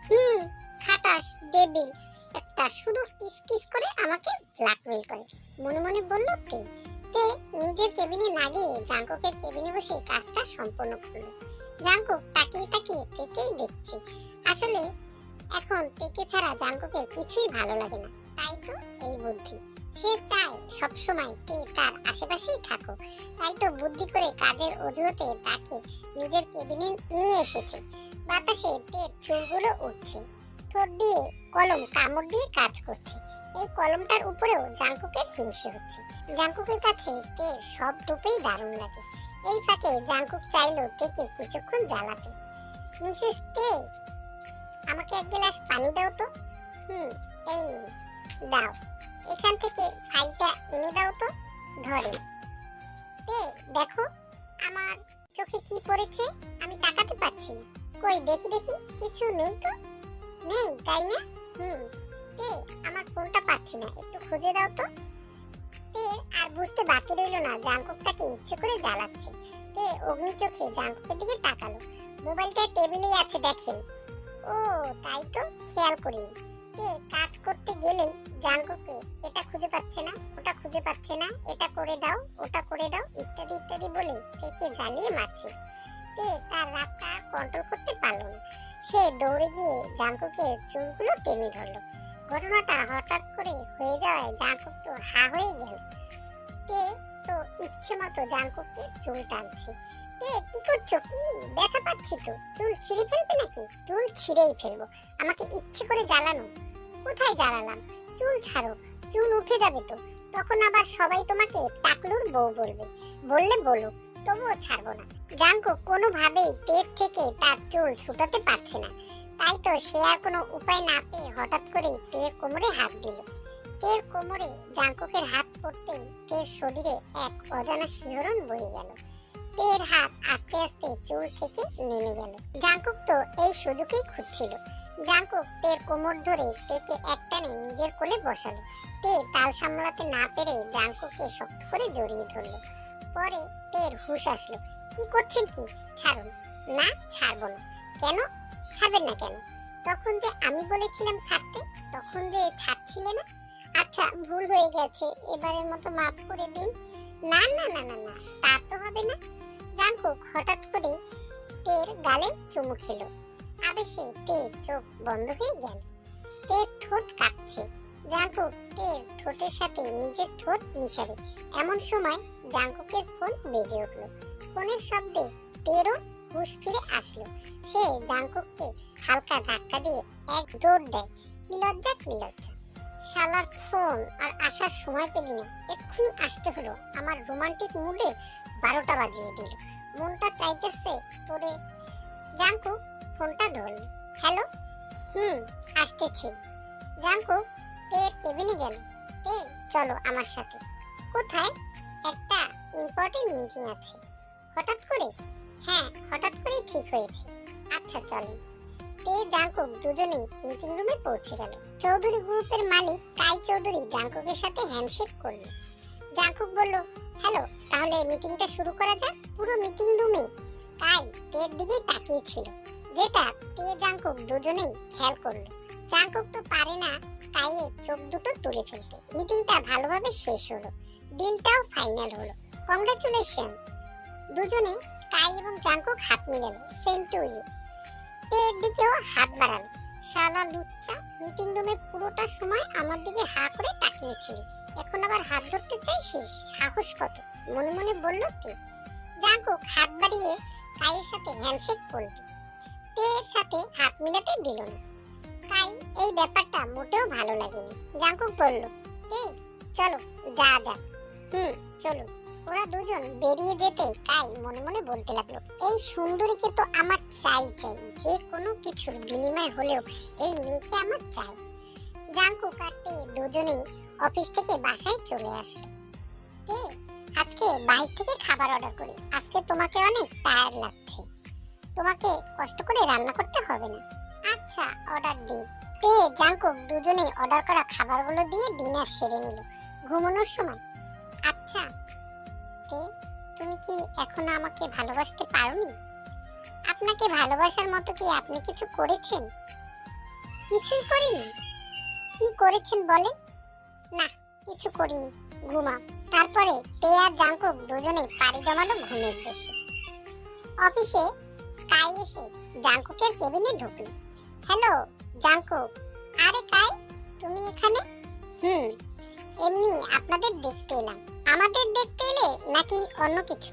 হুম, খাটাস ডেবিল একটা, শুধু কিস কিস করে আমাকে ব্ল্যাকমেল করে। মনে মনে বলল তে। তে নিজের কেবিনে না গিয়ে জাঙ্কুকের কেবিনে বসে কাজটা সম্পূর্ণ করলো। জাঙ্কুক তাকিয়ে তাকিয়ে তেকেই দেখছে। আসলে এখন তেকে ছাড়া জাঙ্কুকের কিছুই ভালো লাগে না, তাই তো এই বুদ্ধি। সে চায় সবসময় তে তার আশেপাশেই থাকুক, তাই তো বুদ্ধি করে কাজের অজুহাতে তাকে নিজের কেবিনে নিয়ে এসেছে। বাতাসে তের চুলগুলো উঠছে, ঠোঁট দিয়ে কলম কামড় দিয়ে কাজ করছে। এই কলমটার উপরেও জাঙ্কুকের হিংসে হচ্ছে। জাঙ্কুকের কাছে তের সব রূপেই দারুণ লাগে। এই ফাঁকে জাঙ্কুক চাইলো তেকে কিছুক্ষণ জ্বালাতে। মিসেস তে, আমাকে এক গ্লাস পানি দাও তো। এই নিন। দাও। এখান থেকে ফাইলটা এনে দাও তো। ধরে। তে দেখো, আমার চোখে কি পড়েছে, আমি তাকাতে পারছি না। কই দেখি দেখি, কিছু নেই তো। নেই তাই না? তে আমার ফোনটা পাচ্ছি না, একটু খুঁজে দাও তো। তে আর বুঝতে বাকি রইল না জাঙ্কুক তাকে ইচ্ছে করে জ্বালাচ্ছে। তে অগ্নি চোখে জাঙ্কুকের দিকে তাকালো। মোবাইলটা টেবিলেই আছে দেখেন। ও তাই তো, খেয়াল করিনি। তে কাজ করতে গেলেই জাঙ্কুকে এটা খুঁজে পাচ্ছে না, ওটা খুঁজে পাচ্ছে না, এটা করে দাও, ওটা করে দাও, ইত্যাদি ইত্যাদি বলে তেকে জ্বালিয়ে মারছে। তে তার রাগটা কন্ট্রোল করতে পারলো না। সে দৌড়ে গিয়ে জাঙ্কুকের চুলগুলো টেনে ধরলো। ঘটনাটা হঠাৎ করে হয়ে যাওয়ায় জাঙ্কুক তো হা হয়ে গেল। তে তো ইচ্ছে মতো জাঙ্কুককে চুল টানছে। তে কি করছো? কি ব্যথা পাচ্ছি তো। চুল ছিঁড়ে ফেলবে নাকি? চুল ছিঁড়েই ফেলবো, আমাকে ইচ্ছে করে জ্বালানো। কোথায় জ্বালালাম? চুল ছাড়ো, চুল উঠে যাবে তো। তখন আবার সবাই তোমাকে টাকলুর বউ বলবে। বললে বলো, তবুও ছাড়বো না। জাঙ্কুক কোনোভাবেই তের থেকে তার চুল ছুটাতে পারছে না, তাই তো সে আর কোনো উপায় না পেয়ে হঠাৎ করে তের কোমরে হাত দিল। তের কোমরে জাঙ্কুকের হাত পড়তেই তের শরীরে এক অজানা শিহরণ বয়ে গেল। তের হাত আস্তে আস্তে চুল থেকে নেমে গেল। জাঙ্কুক তো এই সুযোগই খুঁজছিল। জাঙ্কুক তের কোমর ধরে তেকে একটানে নিজের কোলে বসালো। তে তাল সামলাতে না পেরে জাঙ্কুককে শক্ত করে জড়িয়ে ধরলো। পরে তের হুঁশ আসলো। কি করছেন কি? ছাড়ুন। না, ছাড়বো না। কেন ছাড়বেন না কেন? তখন যে আমি বলেছিলাম ছাড়তে, তখন যে ছাড়ছিলে না। আচ্ছা, ভুল হয়ে গেছে, এবারের মতো মাফ করে দিন। না না না না না, তা তো হবে না। জাঙ্কুক হঠাৎ করে তের গালে চুমু খেলো। আবেশে তের চোখ বন্ধ হয়ে গেল। তের ঠোঁট কাঁপছে। জাঙ্কুক তের ঠোঁটের সাথে নিজের ঠোঁট মিশাবে এমন সময় জাঙ্কুকের ফোন বেজে উঠলো। ফোনের শব্দে তেরও হুঁশ ফিরে আসলো। সে জাঙ্কুককে হালকা ধাক্কা দিয়ে এক দৌড় দেয়। কি লজ্জা, কি লজ্জা! শালার ফোন আর আসার সময় পেলি না, এক্ষুনি আসতে হলো। আমার রোমান্টিক মুডে 12টা বাজিয়ে দিল। মনটা চাইতেছে তোরে। জাঙ্কুক ফোনটা ধরল। হ্যালো। আসতেছি। জাঙ্কুক তের কেবিনে গেল। তে চলো আমার সাথে। কোথায়? একটা ইম্পর্টেন্ট মিটিং আছে। হঠাৎ করে? হ্যাঁ, হঠাৎ করেই ঠিক হয়েছে। আচ্ছা চলেন। তে জাঙ্কুক দুজনেই মিটিং রুমে পৌঁছে গেল। চৌধুরী গ্রুপের মালিক কাই চৌধুরী জাঙ্কুকের সাথে হ্যান্ডশেক করলো। জাঙ্কুক বলল, হ্যালো, তাহলে মিটিংটা শুরু করা যাক। পুরো মিটিং রুমে কাই তের দিকেই তাকিয়ে ছিল, যেটা তে জাঙ্কুক দুজনেই খেয়াল করলো। জাঙ্কুক তো পারে না কাইয়ের চোখ দুটো তুলে ফেলতে। মিটিংটা ভালোভাবে শেষ হলো, ডিলটাও ফাইনাল হলো। কংগ্রাচুলেশন। দুজনে কাই এবং জাঙ্কুক হাত মিলালো। Same to you. তের দিকেও হাত বাড়ালো। শালা লুচ্চা, মিটিং রুমে পুরোটা সময় আমার দিকে হা করে তাকিয়েছিল, এখন আবার হাত ধরতে চাইছিস? সাহস কত! মনে মনে বলল তে। জাঙ্কুক হাত বাড়িয়ে কাইয়ের সাথে হ্যান্ডশেক করল। তের সাথে হাত মিলাতে দিল না। কাই এই ব্যাপারটা মোটেও ভালো লাগেনি। জাঙ্কুক বলল, তে চলো যা যাক। চলো। ওরা দুজন বেরিয়ে যেতে কাই মনে মনে বলতে লাগলো, এই সুন্দরীকে তো আমার চাই চাই, যে কোনো কিছুর বিনিময় হলেও এই মেয়েকে আমার চাই। জাঙ্কুক আর তে দুজনেই অফিস থেকে বাসায় চলে আসলো। তে আজকে বাইরে থেকে খাবার অর্ডার করি, আজকে তোমাকে অনেক টায়ার্ড লাগছে, তোমাকে কষ্ট করে রান্না করতে হবে না। আচ্ছা, অর্ডার দিন। তে জাঙ্কুক দুজনেই অর্ডার করা খাবারগুলো দিয়ে ডিনার সেরে নিল ঘুমানোর সময়। আচ্ছা তে, তুমি কি এখনো আমাকে ভালোবাসতে পারোনি? আপনাকে ভালোবাসার মতো কি আপনি কিছু করেছেন? কিছুই করিনি। কি করেছেন বলেন? না, কিছু করিনি, ঘুমাও। তারপরে তে আর জাঙ্কুক দুজনেই পাড়ি জমালো ঘুমের দেশে। অফিসে কাই এসে জাঙ্কুকের কেবিনে ঢুকলো। Hello Jungkook. আরে কাই, তুমি এখানে? হুম, এমনি আপনাদের দেখতে এলাম। আমাদের দেখতে এলে নাকি অন্য কিছু?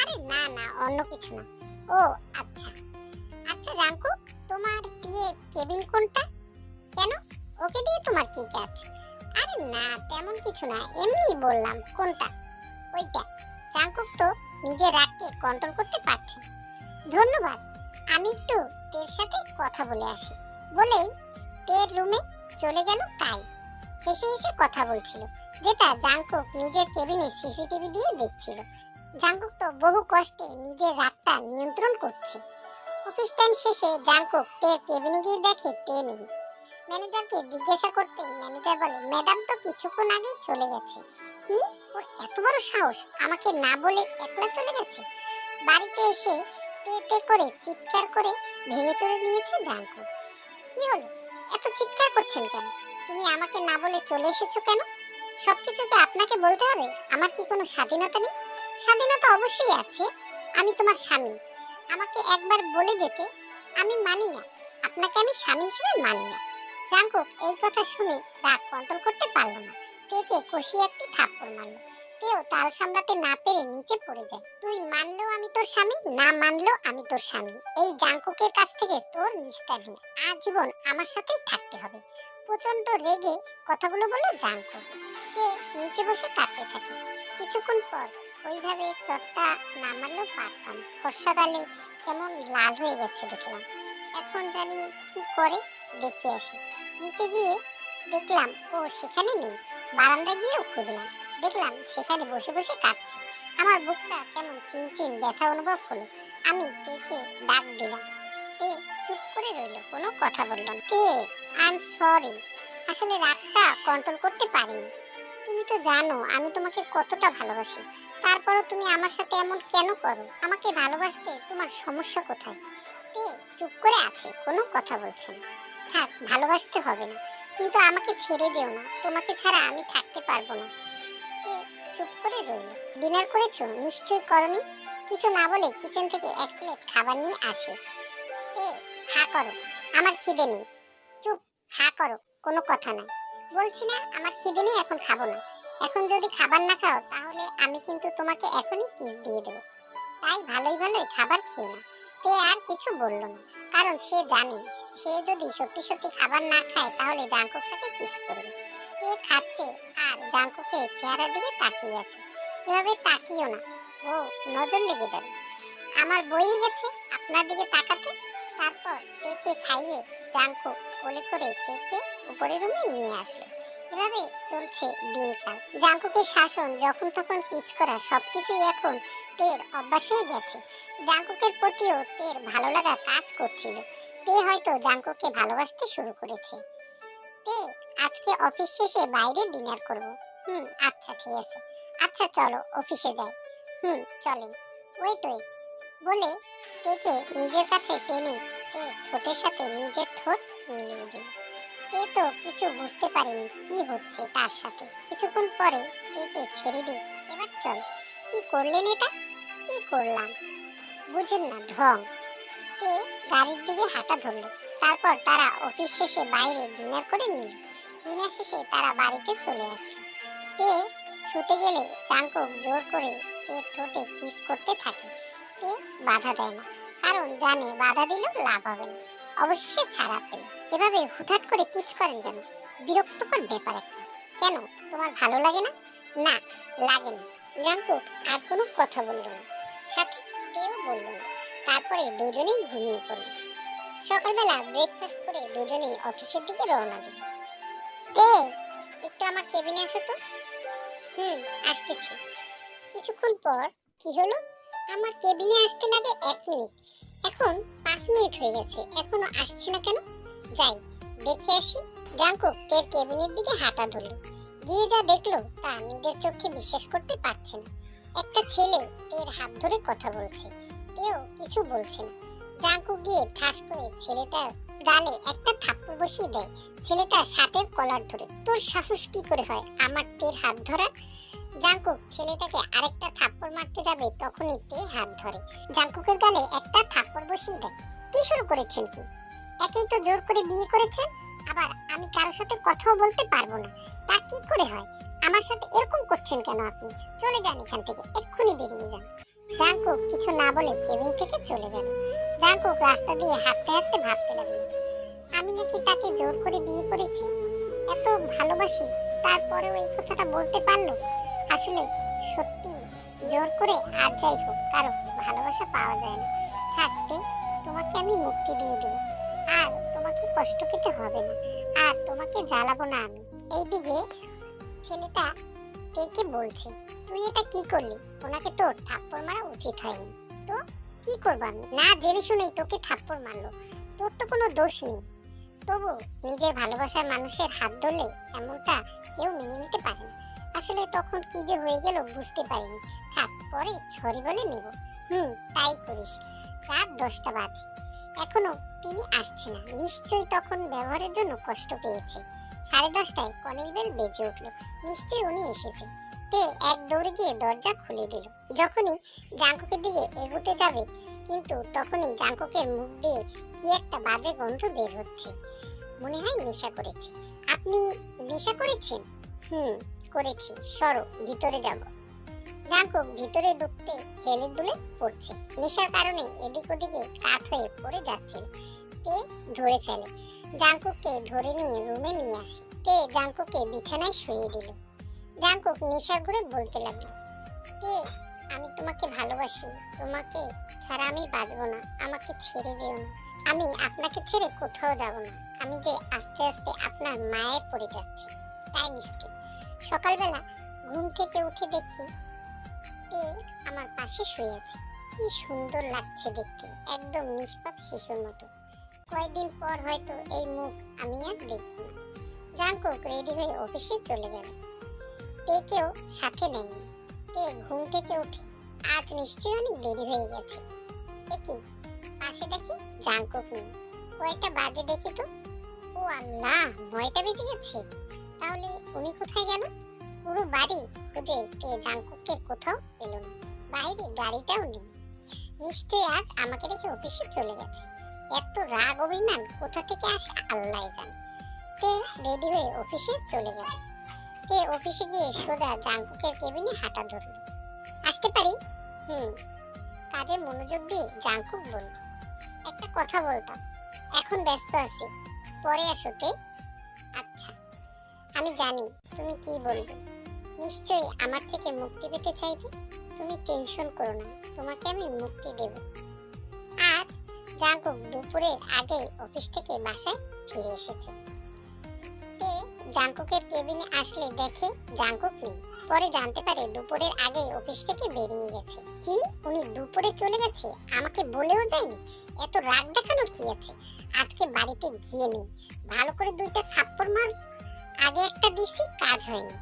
আরে না না, অন্য কিছু না। ও আচ্ছা। আচ্ছা জাঙ্কুক, তোমার বিয়ের কেবিন কোনটা? কেন, ওকে দিয়ে তোমার কি কাজ? আরে না, তেমন কিছু না, এমনি বললাম কোনটা। ওইটা। জাঙ্কুক তো নিজের রাগকে কন্ট্রোল করতে পারছে না। ধন্যবাদ, আমি একটু তের সাথে কথা বলে আসি। বলেই তের রুমে চলে গেল কাই। হেসে হেসে কথা বলছিল, যেটা জাঙ্কুক নিজের কেবিনে সিসিটিভি দিয়ে দেখছিল। জাঙ্কুক তো বহু কষ্টে নিজের রাগটা নিয়ন্ত্রণ করছে। অফিস টাইম শেষে জাঙ্কুক তের কেবিনে গিয়ে দেখে তে নেই। ম্যানেজারকে জিজ্ঞাসা করতেই ম্যানেজার বলে, ম্যাডাম তো কিছুক্ষণ আগেই চলে গেছে। কি, ওর এত বড় সাহস, আমাকে না বলে একলা চলে গেছে? বাড়িতে এসে তে তে করে চিৎকার করে ভেঙে চড়ে নিয়েছে জাঙ্কুক। কি হলো, এত চিৎকার করছেন কেন? তুমি আমাকে না বলে চলে এসেছো কেন? সবকিছু কি আপনাকে বলতে হবে? আমার কি কোনো স্বাধীনতা নেই? স্বাধীনতা অবশ্যই আছে, আমি তোমার স্বামী। আমাকে একবার বলে যেতে। আমি মানি না, আপনাকে আমি স্বামী হিসেবে মানি না। জাঙ্কুক এই কথা শুনে রাগ কন্ট্রোল করতে পারল না। তেকে কষিয়ে একটি থাপ্পড় মারল। তেও তাল সামলাতে না পেরে নিচে পড়ে যায়। তুই মানলেও আমি তোর স্বামী, না মানলেও আমি তোর স্বামী। এই জাঙ্কুকের কাছ থেকে তোর নিস্তার নেই, আজীবন আমার সাথেই থাকতে হবে। প্রচন্ড রেগে কথাগুলো বলল জাঙ্কুক। তে নিচে বসে কাঁদতে থাকে। কিছুক্ষণ পর ওইভাবে চটটা না মারলেও পারতাম, বর্ষাকালে কেমন লাল হয়ে গেছে দেখলাম। এখন জানি কি করে, দেখে আসি। নিচে গিয়ে দেখলাম ও সেখানে নেই। বারান্দায় গিয়েও খুঁজলাম, দেখলাম সেখানে বসে বসে কাঁদছে। আমার বুকটা কেমন চিনচিন ব্যথা অনুভব হলো। আমি তেকে ডাক দিলাম। তে চুপ করে রইল, কোনো কথা বলল না। তে, আই এম সরি, আসলে রাগটা কন্ট্রোল করতে পারিনি। তুমি তো জানো আমি তোমাকে কতটা ভালোবাসি, তারপরও তুমি আমার সাথে এমন কেন করো? আমাকে ভালোবাসতে তোমার সমস্যা কোথায়? তে চুপ করে আছে, কোনো কথা বলছে না। থাক, ভালোবাসতে হবে না, কিন্তু আমাকে ছেড়ে যেও না, তোমাকে ছাড়া আমি থাকতে পারবো না। তে চুপ করে রইল। ডিনার করেছো? নিশ্চয়ই করনি। কিছু না বলে কিচেন থেকে এক প্লেট খাবার নিয়ে আসে। তে হা করো, আমার খিদে নেই। চুপ, হা করো, কোনো কথা নাই। বলছি না আমার খিদে নেই, এখন খাবো না। এখন যদি খাবার না খাও তাহলে আমি কিন্তু তোমাকে এখনই কিস দিয়ে দেবো। তাই ভালোই ভালোই খাবার খেয়ে না। তে আর কিছু বলল না, কারণ সে জানে সে যদি সত্যি সত্যি খাবার না খায় তাহলে জাঙ্কুক তাকে কিস করবে। তে খাচ্ছে আর জাঙ্কুকের চেহারার দিকে তাকিয়ে আছে। এভাবে তাকিও না, ও নজর লেগে যাবে। আমার বই গেছে আপনার দিকে তাকাতে। তারপর তেকে খাইয়ে জাঙ্কুক কোলে করে তেকে উপরের রুমে নিয়ে আসলো। এভাবে চলছে দিনকাল। জাঙ্কুকের শাসন, যখন তখন কিচ করা, সবকিছুই এখন তের অভ্যাস হয়ে গেছে। জাঙ্কুকের প্রতিও তের ভালো লাগা কাজ করছিল। তে হয়তো জাঙ্কুককে ভালোবাসতে শুরু করেছে। তে, আজকে অফিস শেষে বাইরে ডিনার করব। আচ্ছা ঠিক আছে। আচ্ছা চলো অফিসে যাই। চলেন। ওয়েট ওয়েট বলে তেকে নিজের কাছে টেনে তে ঠোঁটের সাথে নিজের ঠোঁট মিলিয়ে দিল। তে তো কিছু বুঝতে পারেনি কি হচ্ছে তার সাথে। কিছুক্ষণ পরে তেকে ছেড়ে দিই। এবার চল। কি করলেন এটা? কি করলাম বুঝেন না, ঢং। তে গাড়ির দিকে হাঁটা ধরলো। তারপর তারা অফিস শেষে বাইরে ডিনার করে নিল। ডিনার শেষে তারা বাড়িতে চলে আসলো। তে শুতে গেলে জাঙ্কুক জোর করে তের ঠোঁটে কিস করতে থাকে। তে বাধা দেয় না, কারণ জানে বাধা দিলেও লাভ হবে না। অবশেষে ছাড়া পেল। এভাবে হুটহাট করে কিচ করেন কেন? বিরক্তকর ব্যাপার একটা। কেন, তোমার ভালো লাগে না? না, লাগে না। জাঙ্কুক আর কোনো কথা বলল না, সাথে তেও বলল না। তারপরে দুজনেই ঘুমিয়ে পড়ল। সকালবেলা ব্রেকফাস্ট করে দুজনেই অফিসের দিকে রওনা দিল। তে, একটু আমার কেবিনে আসো তো। আসতেছি। কিছুক্ষণ পর, কি হলো? আমার কেবিনে আসতে লাগে 1 মিনিট, এখন 5 মিনিট হয়ে গেছে, এখনো আসছে না কেন? যাই দেখে আসি। জাঙ্কুক তের কেবিনের দিকে হাঁটা ধরলো। গিয়ে যা দেখলো তা নিজের চোখে বিশ্বাস করতে পারছে না। একটা ছেলে তের হাত ধরে কথা বলছে, তেও কিছু বলছে না। জাঙ্কুক গিয়ে ঠাস করে ছেলেটার গালে একটা থাপ্পড় বসিয়ে দেয়। ছেলেটা শার্টের কলার ধরে, তোর সাহস কি করে হয় আমার তের হাত ধরা? জাঙ্কুক ছেলেটাকে আরেকটা থাপ্পড় মারতে যাবে তখনই তে হাত ধরে জাঙ্কুকের গালে একটা থাপ্পড় বসিয়ে দেয়। কি শুরু করেছেন কি? একেই তো জোর করে বিয়ে করেছেন, আবার আমি কারোর সাথে কথাও বলতে পারবো না, তা কি করে হয়? আমার সাথে এরকম করছেন কেন আপনি? চলে যান এখান থেকে, এক্ষুনি বেরিয়ে যান। জাঙ্কুক কিছু না বলে কেবিন থেকে চলে গেল। জাঙ্কুক রাস্তা দিয়ে হাঁটতে হাঁটতে ভাবতে লাগলো, আমি নাকি তাকে জোর করে বিয়ে করেছি, এত ভালোবাসি, তারপরেও এই কথাটা বলতে পারলো। আসলে সত্যি জোর করে আর যাই হোক কারো ভালোবাসা পাওয়া যায় না। থাকতে তোমাকে আমি মুক্তি দিয়ে দেব, আর তোমাকে কষ্ট পেতে হবে না, আর তোমাকে জ্বালাবো না আমি। এইদিকে ছেলেটা তেকে বলছে, তুই এটা কি করলি? ওনাকে তোর থাপ্পড় মারা উচিত হয়নি। তো কি করবো আমি? না জেনে শুনেই তোকে থাপ্পড় মারলো, তোর তো কোনো দোষ নেই। তবু নিজের ভালোবাসার মানুষের হাত ধরলে এমনটা কেউ মেনে নিতে পারে না। আসলে তখন কি যে হয়ে গেল বুঝতে পারিনি। থাক, পরে সরি বলে নেব। তাই করিস। রাত 10টা বাজে, এখনো তিনি আসছে না। নিশ্চয়ই তখন ব্যবহারের জন্য কষ্ট পেয়েছে। 10:30টায় কলিং বেল বেজে উঠলো। নিশ্চয়ই উনি এসেছে। তে এক দৌড়ে গিয়ে দরজা খুলে দিল। যখনই জাঙ্কুকের দিকে এগোতে যাবে, কিন্তু তখনই জাঙ্কুকের মুখ দিয়ে কি একটা বাজে গন্ধ বের হচ্ছে। মনে হয় নেশা করেছে। আপনি নেশা করেছেন? করেছি, সরো ভিতরে যাব। জাঙ্কুক ভিতরে ঢুকতে হেলে দুলে পড়ছে। নেশার কারণে এদিক ওদিকে কাত হয়ে পড়ে যাচ্ছিল। তে ধরে ফেলে, জাঙ্কুককে ধরে নিয়ে রুমে নিয়ে আসে। তে জাঙ্কুককে বিছানায় শুয়ে দিল। জাঙ্কুক নেশার ঘুরে বলতে লাগলো, তে আমি তোমাকে ভালোবাসি, তোমাকে ছাড়া আমি বাঁচবো না, আমাকে ছেড়ে যেও না। আমি আপনাকে ছেড়ে কোথাও যাব না। আমি যে আস্তে আস্তে আপনার মায়ে পড়ে যাচ্ছি, তাই মিসকিন। সকালবেলা ঘুম থেকে উঠে দেখি তে আমার পাশে শুয়ে আছে। কি সুন্দর লাগছে দেখতে, একদম নিষ্পাপ শিশুর মতো। কয়েকদিন পর হয়তো এই মুখ আমি আর দেখব না। জাঙ্কুক রেডি হয়ে অফিসে চলে গেল। তেকেও সাথে নেয়নি। তে ঘুম থেকে উঠে আজ নিশ্চয়ই অনেক দেরি হয়ে গেছে। একই পাশে দেখি জাঙ্কুক নেই। কয়টা বাজে দেখি তো। ও আল্লাহ, 9টা বেজে গেছে। তাহলে উনি কোথায় গেল? পুরো বাড়ি খুঁজে তে জাঙ্কুককে কোথাও পেল না। বাইরে গাড়িটাও নেই। নিশ্চয়ই আজ আমাকে রেখে অফিসে চলে গেছে। এত রাগ অভিমান কোথা থেকে আসে আল্লাহ জানে। তে রেডি হয়ে অফিসে চলে গেল। তে অফিসে গিয়ে সোজা জাঙ্কুকের কেবিনে হাঁটা ধরল। আসতে পারি? কাজে মনোযোগ দিয়ে জাঙ্কুক বলল, একটা কথা বলতাম, এখন ব্যস্ত আছি, পরে আসো তে। আচ্ছা, আমি জানি তুমি কি বলবে। নিশ্চয়ই আমার থেকে মুক্তি পেতে চাইবে। তুমি টেনশন করো না, তোমাকে আমি মুক্তি দেব। আজ জাঙ্কুক দুপুরের আগে অফিস থেকে বাসায় ফিরে এসেছে। তে জাঙ্কুকের কেবিনে আসলে দেখে জাঙ্কুক নেই। পরে জানতে পারে দুপুরের আগে অফিস থেকে বেরিয়ে গেছে। কি, উনি দুপুরে চলে গেছে? আমাকে বলেও যায়নি? এত রাগ দেখানোর কি আছে? আজকে বাড়িতে গিয়ে নেই, ভালো করে 2টা থাপ্পড় মার। আগে একটা দিছি, কাজ হয়নি।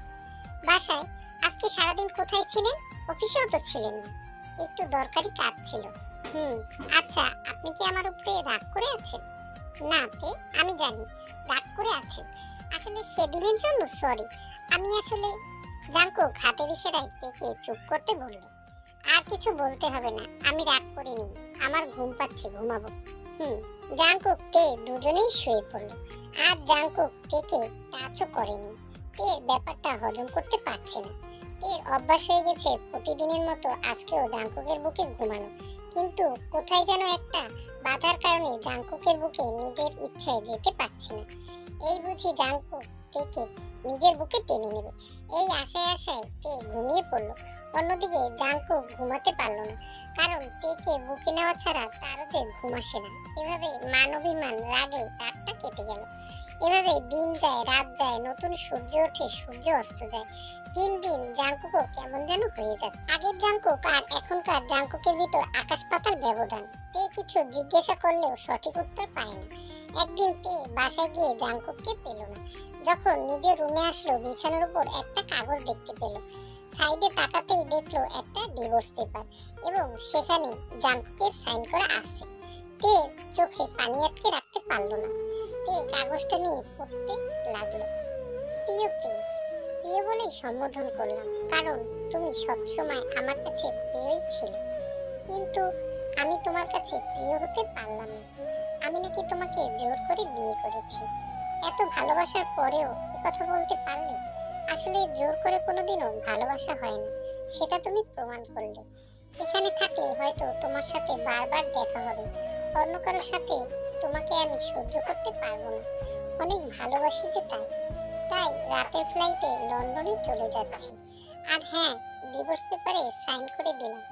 বাসায় আজকে সারাদিন কোথায় ছিলেন? অফিসেও তো ছিলেন না, একটু দরকারি কাজ ছিল। আচ্ছা, আপনি কি আমার উপরে রাগ করে আছেন? না তে, আমি জানি রাগ করে আছেন। আসলে সেদিনের জন্য সরি। আমি আসলে জাঙ্কুক হাতের ইশারায় তেকে চুপ করতে বলল। আর কিছু বলতে হবে না, আমি রাগ করিনি, আমার ঘুম পাচ্ছে, ঘুমাবো। জাঙ্কুক তে দুজনেই শুয়ে পড়ল। আর জাঙ্কুক তেকে টাচও করেনি। তের ব্যাপারটা হজম করতে পারছে না। তের অভ্যাস হয়ে গেছে প্রতিদিনের মতো আজকেও জাঙ্কুকের বুকে ঘুমানো, কিন্তু কোথায় যেন একটা বাধার কারণে জাঙ্কুকের বুকে নিজের ইচ্ছায় যেতে পারছে না। এই বুঝি জাঙ্কুক তেকে নিজের বুকে টেনে নেবে, এই আশায় তে ঘুমিয়ে পড়লো। অন্যদিকে জাঙ্কুক ঘুমাতে পারলো না, কারণ তেকে বুকে নেওয়া ছাড়া তারও যে ঘুম আসে না। এভাবে মান অভিমান রাগে রাতটা কেটে গেল। এভাবে দিন যায় রাত যায়, নতুন সূর্য ওঠে সূর্য অস্ত যায়। দিন দিন জাংকুকও কেমন যেন হয়ে যাচ্ছে। আগের জাংকুক আর এখনকার জাংকুকের ভিতর আকাশ পাতাল ব্যবধান। তে কিছু জিজ্ঞাসা করলেও সঠিক উত্তর পায় না। একদিন তে বাসায় গিয়ে জাংকুককে পেল না। যখন নিজের রুমে আসলো, বিছানার উপর একটা কাগজ দেখতে পেল। সাইডে তাকাতেই দেখলো একটা ডিভোর্স পেপার এবং সেখানে জাংকুকের সাইন করা আছে। তে চোখে পানি আটকে রাখতে পারলো না। তে কাগজটা নিয়ে পড়তে লাগলো। প্রিয়তে, প্রিয় বলেই সম্বোধন করলাম, কারণ তুমি সবসময় আমার কাছে প্রিয়ই ছিলে। কিন্তু আমি তোমার কাছে প্রিয় হতে পারলাম না। আমি নাকি তোমাকে জোর করে বিয়ে করেছি। এত ভালোবাসার পরেও কথা বলতে পারলে? আসলে জোর করে কোনোদিনও ভালোবাসা হয় না, সেটা তুমি প্রমাণ করলে। এখানে থাকলে হয়তো তোমার সাথে বারবার দেখা হবে, অন্য কারোর সাথে তোমাকে আমি সহ্য করতে পারবো না। অনেক ভালোবাসি যে তাই। তাই রাতের ফ্লাইটে লন্ডনে চলে যাচ্ছি। আর হ্যাঁ, ডিভোর্স পেপারে সাইন করে দিলাম।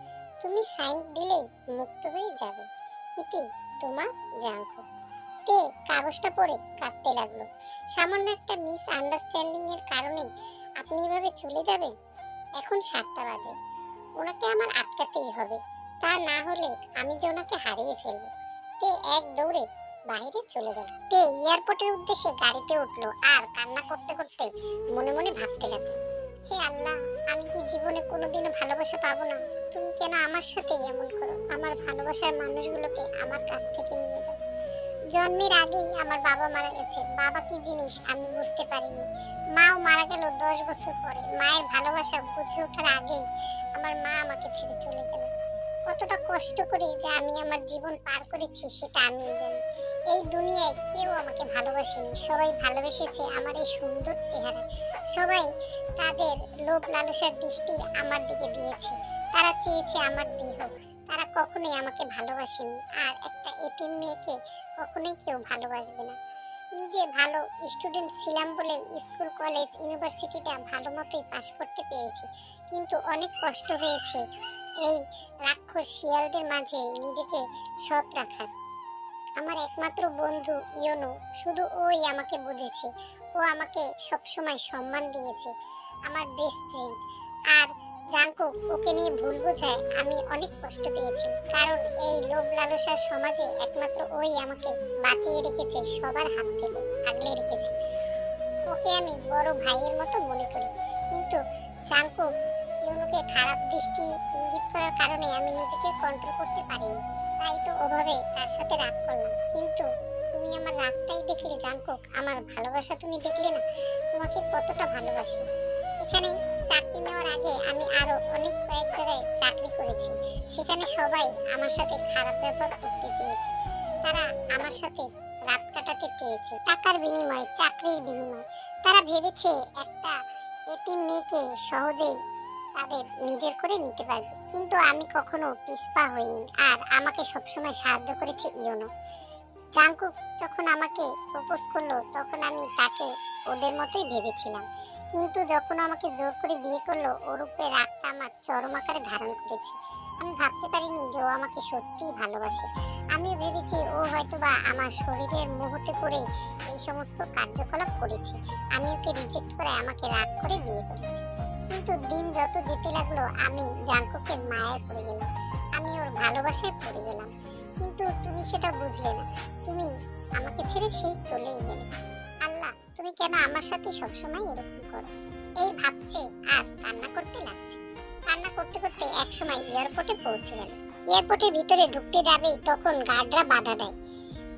তুমি সাইন দিলেই মুক্ত হয়ে যাবে। ইতি, তোমার জাংকুক। তে কাগজটা পড়ে কাঁদতে লাগলো। সামান্য একটা মিস আন্ডারস্ট্যান্ডিং এর কারণে আপনি এভাবে চলে যাবেন? এখন 7টা বাজে, ওনাকে আমার আটকাতেই হবে। তা না হলে আমি যে ওনাকে হারিয়ে ফেলবো। তে এক দৌড়ে বাইরে চলে গেল। তে এয়ারপোর্টের উদ্দেশ্যে গাড়িতে উঠলো আর কান্না করতে করতে মনে মনে ভাবতে লাগলো, হে আল্লাহ, আমি কি জীবনে কোনোদিনও ভালোবাসা পাবো না? তুমি কেন আমার সাথে এমন করো? আমার ভালোবাসার মানুষগুলোকে আমার কাছ থেকে নিয়ে যাও। জন্মের আগেই আমার বাবা মারা গেছে। বাবা কি জিনিস আমি বুঝতে পারিনি। মাও মারা গেল 10 বছর পরে। মায়ের ভালোবাসা বুঝে ওঠার আগেই আমার মা আমাকে ছেড়ে চলে গেল। কতটা কষ্ট করে যে আমি আমার জীবন পার করেছি সেটা আমিই জানি। এই দুনিয়ায় কেউ আমাকে ভালোবাসেনি। সবাই ভালোবেসেছে আমার এই সুন্দর চেহারা। সবাই তাদের লোভ লালসার দৃষ্টি আমার দিকে দিয়েছে। তারা চেয়েছে আমার দেহ। তারা কখনোই আমাকে ভালোবাসেনি। আর একটা এতিম মেয়েকে কখনোই কেউ ভালোবাসবে না। নিজে ভালো স্টুডেন্ট ছিলাম বলে স্কুল কলেজ ইউনিভার্সিটিটা ভালো মতোই পাশ করতে পেরেছি, কিন্তু অনেক কষ্ট হয়েছে এই রাক্ষস শিয়ালদের মাঝে নিজেকে সৎ রাখার। আমার একমাত্র বন্ধু ইয়োনো, শুধু ওই আমাকে বুঝেছে। ও আমাকে সবসময় সম্মান দিয়েছে, আমার বেস্ট ফ্রেন্ড। আর জাংকুক ওকে নিয়ে ভুল বোঝায় আমি অনেক কষ্ট পেয়েছি, কারণ এই লোভ লালসার সমাজে একমাত্র ওই আমাকে বাঁচিয়ে রেখেছে, সবার হাত থেকে আগলে রেখেছে। ওকে আমি বড় ভাইয়ের মতো মনে করি। কিন্তু জাংকুক ইউনোকে খারাপ দৃষ্টি ইঙ্গিত করার কারণে আমি নিজেকে কন্ট্রোল করতে পারিনি। তাই তো ওভাবে তার সাথে রাগ করলাম। কিন্তু তুমি আমার রাগটাই দেখলে জাংকুক, আমার ভালোবাসা তুমি দেখলে না, তোমাকে কতটা ভালোবাসি। এখানে চাকরি নেওয়ার আগে আমি আরো অনেক কয়েক জায়গায় চাকরি করেছি। সেখানে সবাই আমার সাথে খারাপ ব্যবহার করতে চেয়েছে। তারা আমার সাথে রাত কাটাতে চেয়েছে টাকার বিনিময়ে, চাকরির বিনিময়ে। তারা ভেবেছে একটা এতিম মেয়েকে সহজেই তাদের নিজের করে নিতে পারবে। কিন্তু আমি কখনো পিছপা হইনি। আর আমাকে সবসময় সাহায্য করেছে ইয়োনো। জাংকুক যখন আমাকে প্রপোজ করলো তখন আমি তাকে ওদের মতোই ভেবেছিলাম, কিন্তু যখন আমাকে জোর করে বিয়ে করলো ওর উপরে রাগটা আমার চরম আকারে ধারণ করেছে। আমি ভাবতে পারিনি যে ও আমাকে সত্যিই ভালোবাসে। আমিও ভেবেছি ও হয়তোবা আমার শরীরের মোহতে পড়ে এই সমস্ত কার্যকলাপ করেছে। আমি ওকে রিজেক্ট করে আমাকে রাগ করে বিয়ে করেছি। কিন্তু দিন যত যেতে লাগলো আমি জাংকুকের মায়ায় পড়ে গেলাম, আমি ওর ভালোবাসায় পড়ে গেলাম। কিন্তু তুমি সেটা বুঝলে না, তুমি আমাকে ছেড়ে সেই চলেই গেলে। আল্লাহ, তুমি কেন আমার সাথে সবসময় এরকম করো? এই ভাবছে আর কান্না করতে লাগছে। কান্না করতে করতে একসময় এয়ারপোর্টে পৌঁছে গেল। এয়ারপোর্টের ভিতরে ঢুকতে যাবেই তখন গার্ডরা বাধা দেয়।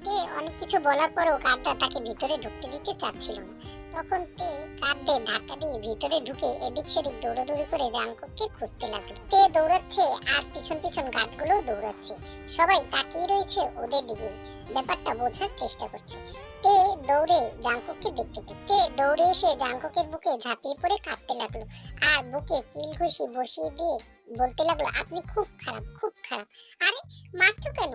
তে অনেক কিছু বলার পরেও গার্ডরা তাকে ভিতরে ঢুকতে দিতে চাচ্ছিল না। তখন তে গার্ডদের ধাক্কা দিয়ে ভিতরে ঢুকে এদিক সেদিক দৌড়াদৌড়ি করে জাংকুককে খুঁজতে লাগলো। তে দৌড়াচ্ছে আর পিছন পিছন গার্ডগুলো দৌড়াচ্ছে। সবাই তাকিয়ে রয়েছে ওদের দিকে, ব্যাপারটা বোঝার চেষ্টা করছে। তে দৌড়ে জাংকুককে দেখতে পেল। তে দৌড়ে এসে জাংকুকের বুকে ঝাঁপিয়ে পড়ে কাঁদতে লাগলো আর বুকে কিল ঘুষি বসিয়ে দিয়ে বলতে লাগলো, আপনি খুব খারাপ, খুব খারাপ। আরে মারছো কেন?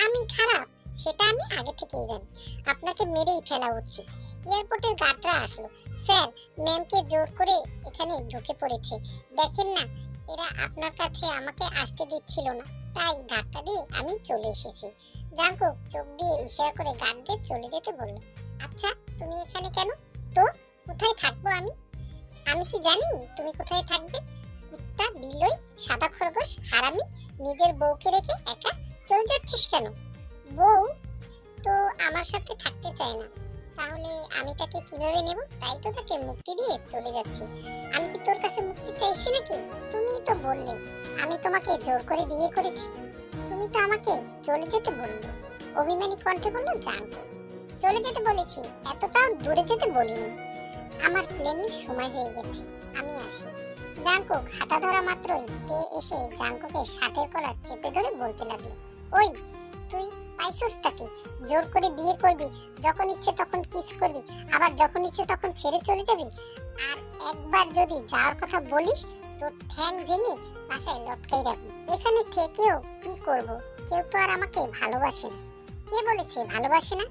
আমি খারাপ সেটা আমি আগে থেকেই জানি। আপনাকে মেরেই ফেলা উচিত। এয়ারপোর্টের গার্ডরা আসলো। স্যার, ম্যামকে জোর করে এখানে ঢুকে পড়েছে। দেখেন না, এরা আপনার কাছে আমাকে আসতে দিচ্ছিল না, তাই ধাক্কা দিয়ে আমি চলে এসেছি। জাংকুক চোখ দিয়ে ইশারা করে গার্ডদের চলে যেতে বলল। আচ্ছা তুমি এখানে কেন? তো কোথায় থাকবো আমি? আমি কি জানি তুমি কোথায় থাকবে? কুত্তা, বিলই, সাদা খরগোশ, হারামি, নিজের বউকে রেখে একা চলে যাচ্ছিস কেন? বউ তো আমার সাথে থাকতে চায় না, তাহলে আমি তাকে কিভাবে নেব? তাই তো তাকে মুক্তি দিয়ে চলে যাচ্ছি। আমি কি তোর কাছে মুক্তি চাইছি নাকি? তুমিই তো বললে আমি তোমাকে জোর করে বিয়ে করেছি। তুমি তো আমাকে চলে যেতে বললে। অভিমানী কণ্ঠে বলল জানকো। চলে যেতে বলেছি, এতটাও দূরে যেতে বলিনি। আমার প্লেনের সময় হয়ে গেছে, আমি আসি। জাংকুক হাঁটা ধরা মাত্রই তে এসে জাংকুকের শার্টের কলার চেপে ধরে বলতে লাগলো, ওই তুই পাইছসটাকে? জোর করে বিয়ে করবি, যখন ইচ্ছে তখন কিস করবি, আবার যখন ইচ্ছে তখন ছেড়ে চলে যাবি। আর একবার যদি যাওয়ার কথা বলিস তোর ঠ্যাং ভেঙে বাসায় লটকাই রাখবো। এখানে থেকেও কি করব? কেউ তো আর আমাকে ভালোবাসে না। কে বলেছে ভালোবাসে না?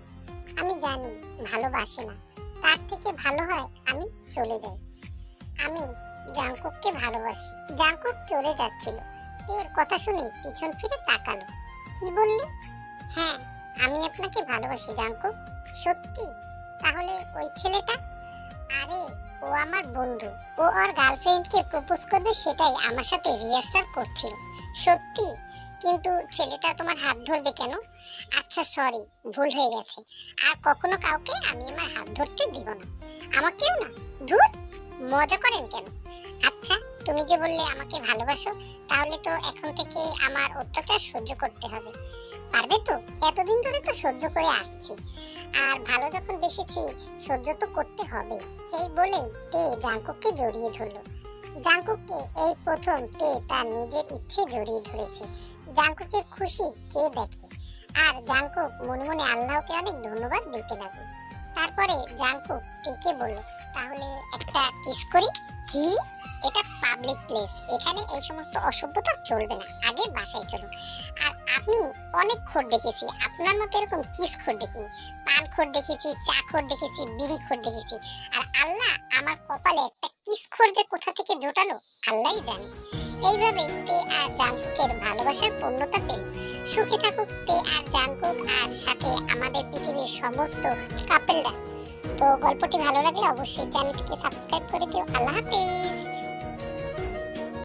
আমি জানি ভালোবাসে না, তার থেকে ভালো হয় আমি চলে যাই। আমি জাংকুককে ভালোবাসি। জাংকুক চলে যাচ্ছিল, তের কথা শুনে পিছন ফিরে তাকালো। কি বললি? হ্যাঁ, আমি আপনাকে ভালোবাসি জাংকুক। সত্যি? তাহলে ওই ছেলেটা? আরে ও আমার বন্ধু, ও ওর গার্লফ্রেন্ডকে প্রপোজ করবে সেটাই আমার সাথে রিহার্সাল করছিল। সত্যি? কিন্তু ছেলেটা তোমার হাত ধরবে কেন? আচ্ছা সরি, ভুল হয়ে গেছে। আর কখনো কাউকে আমি আমার হাত ধরতে দিব না। আমাকেও না? ধুর, মজা করেন কেন? আচ্ছা তুমি যে বললে আমাকে ভালোবাসো, তাহলে তো এখন থেকে আমার অত্যাচার সহ্য করতে হবে। পারবে তো? এতদিন ধরে তো সহ্য করে আসছি, আর ভালো যখন বেসেছি সহ্য তো করতে হবে। এই বলেই তে জাংকুককে জড়িয়ে ধরলো। জাংকুককে এই প্রথম তে তার নিজের ইচ্ছে জড়িয়ে ধরেছে। জাংকুকের খুশি কে দেখে, আর জাংকুক মনে মনে আল্লাহকে অনেক ধন্যবাদ দিতে লাগলো। তারপরে জাংকুক টেকে বলল, তাহলে একটা কিস করি। কি? এটা পাবলিক প্লেস, এখানে এই সমস্ত অসভ্যতা চলবে না, আগে বাসায় চলুন। আর আপনি অনেক খোর দেখেছি, আপনার মতো এরকম কিস খোর দেখিনি। পান খোর দেখেছি, চা খোর দেখেছি, বিড়ি খোর দেখেছি, আর আল্লাহ আমার কপালে একটা কিস খোর যে কোথা থেকে জোটালো আল্লাহই জানে। এইভাবে তে আর জাংকুকের ভালোবাসার পূর্ণতা পেল। সুখে থাকুক তে আর জাংকুক, আর সাথে আমাদের পৃথিবীর সমস্ত কাপেলরা। তো গল্পটি ভালো লাগলে অবশ্যই চ্যানেলটিকে সাবস্ক্রাইব করে দিও। আল্লাহ হাফেজ।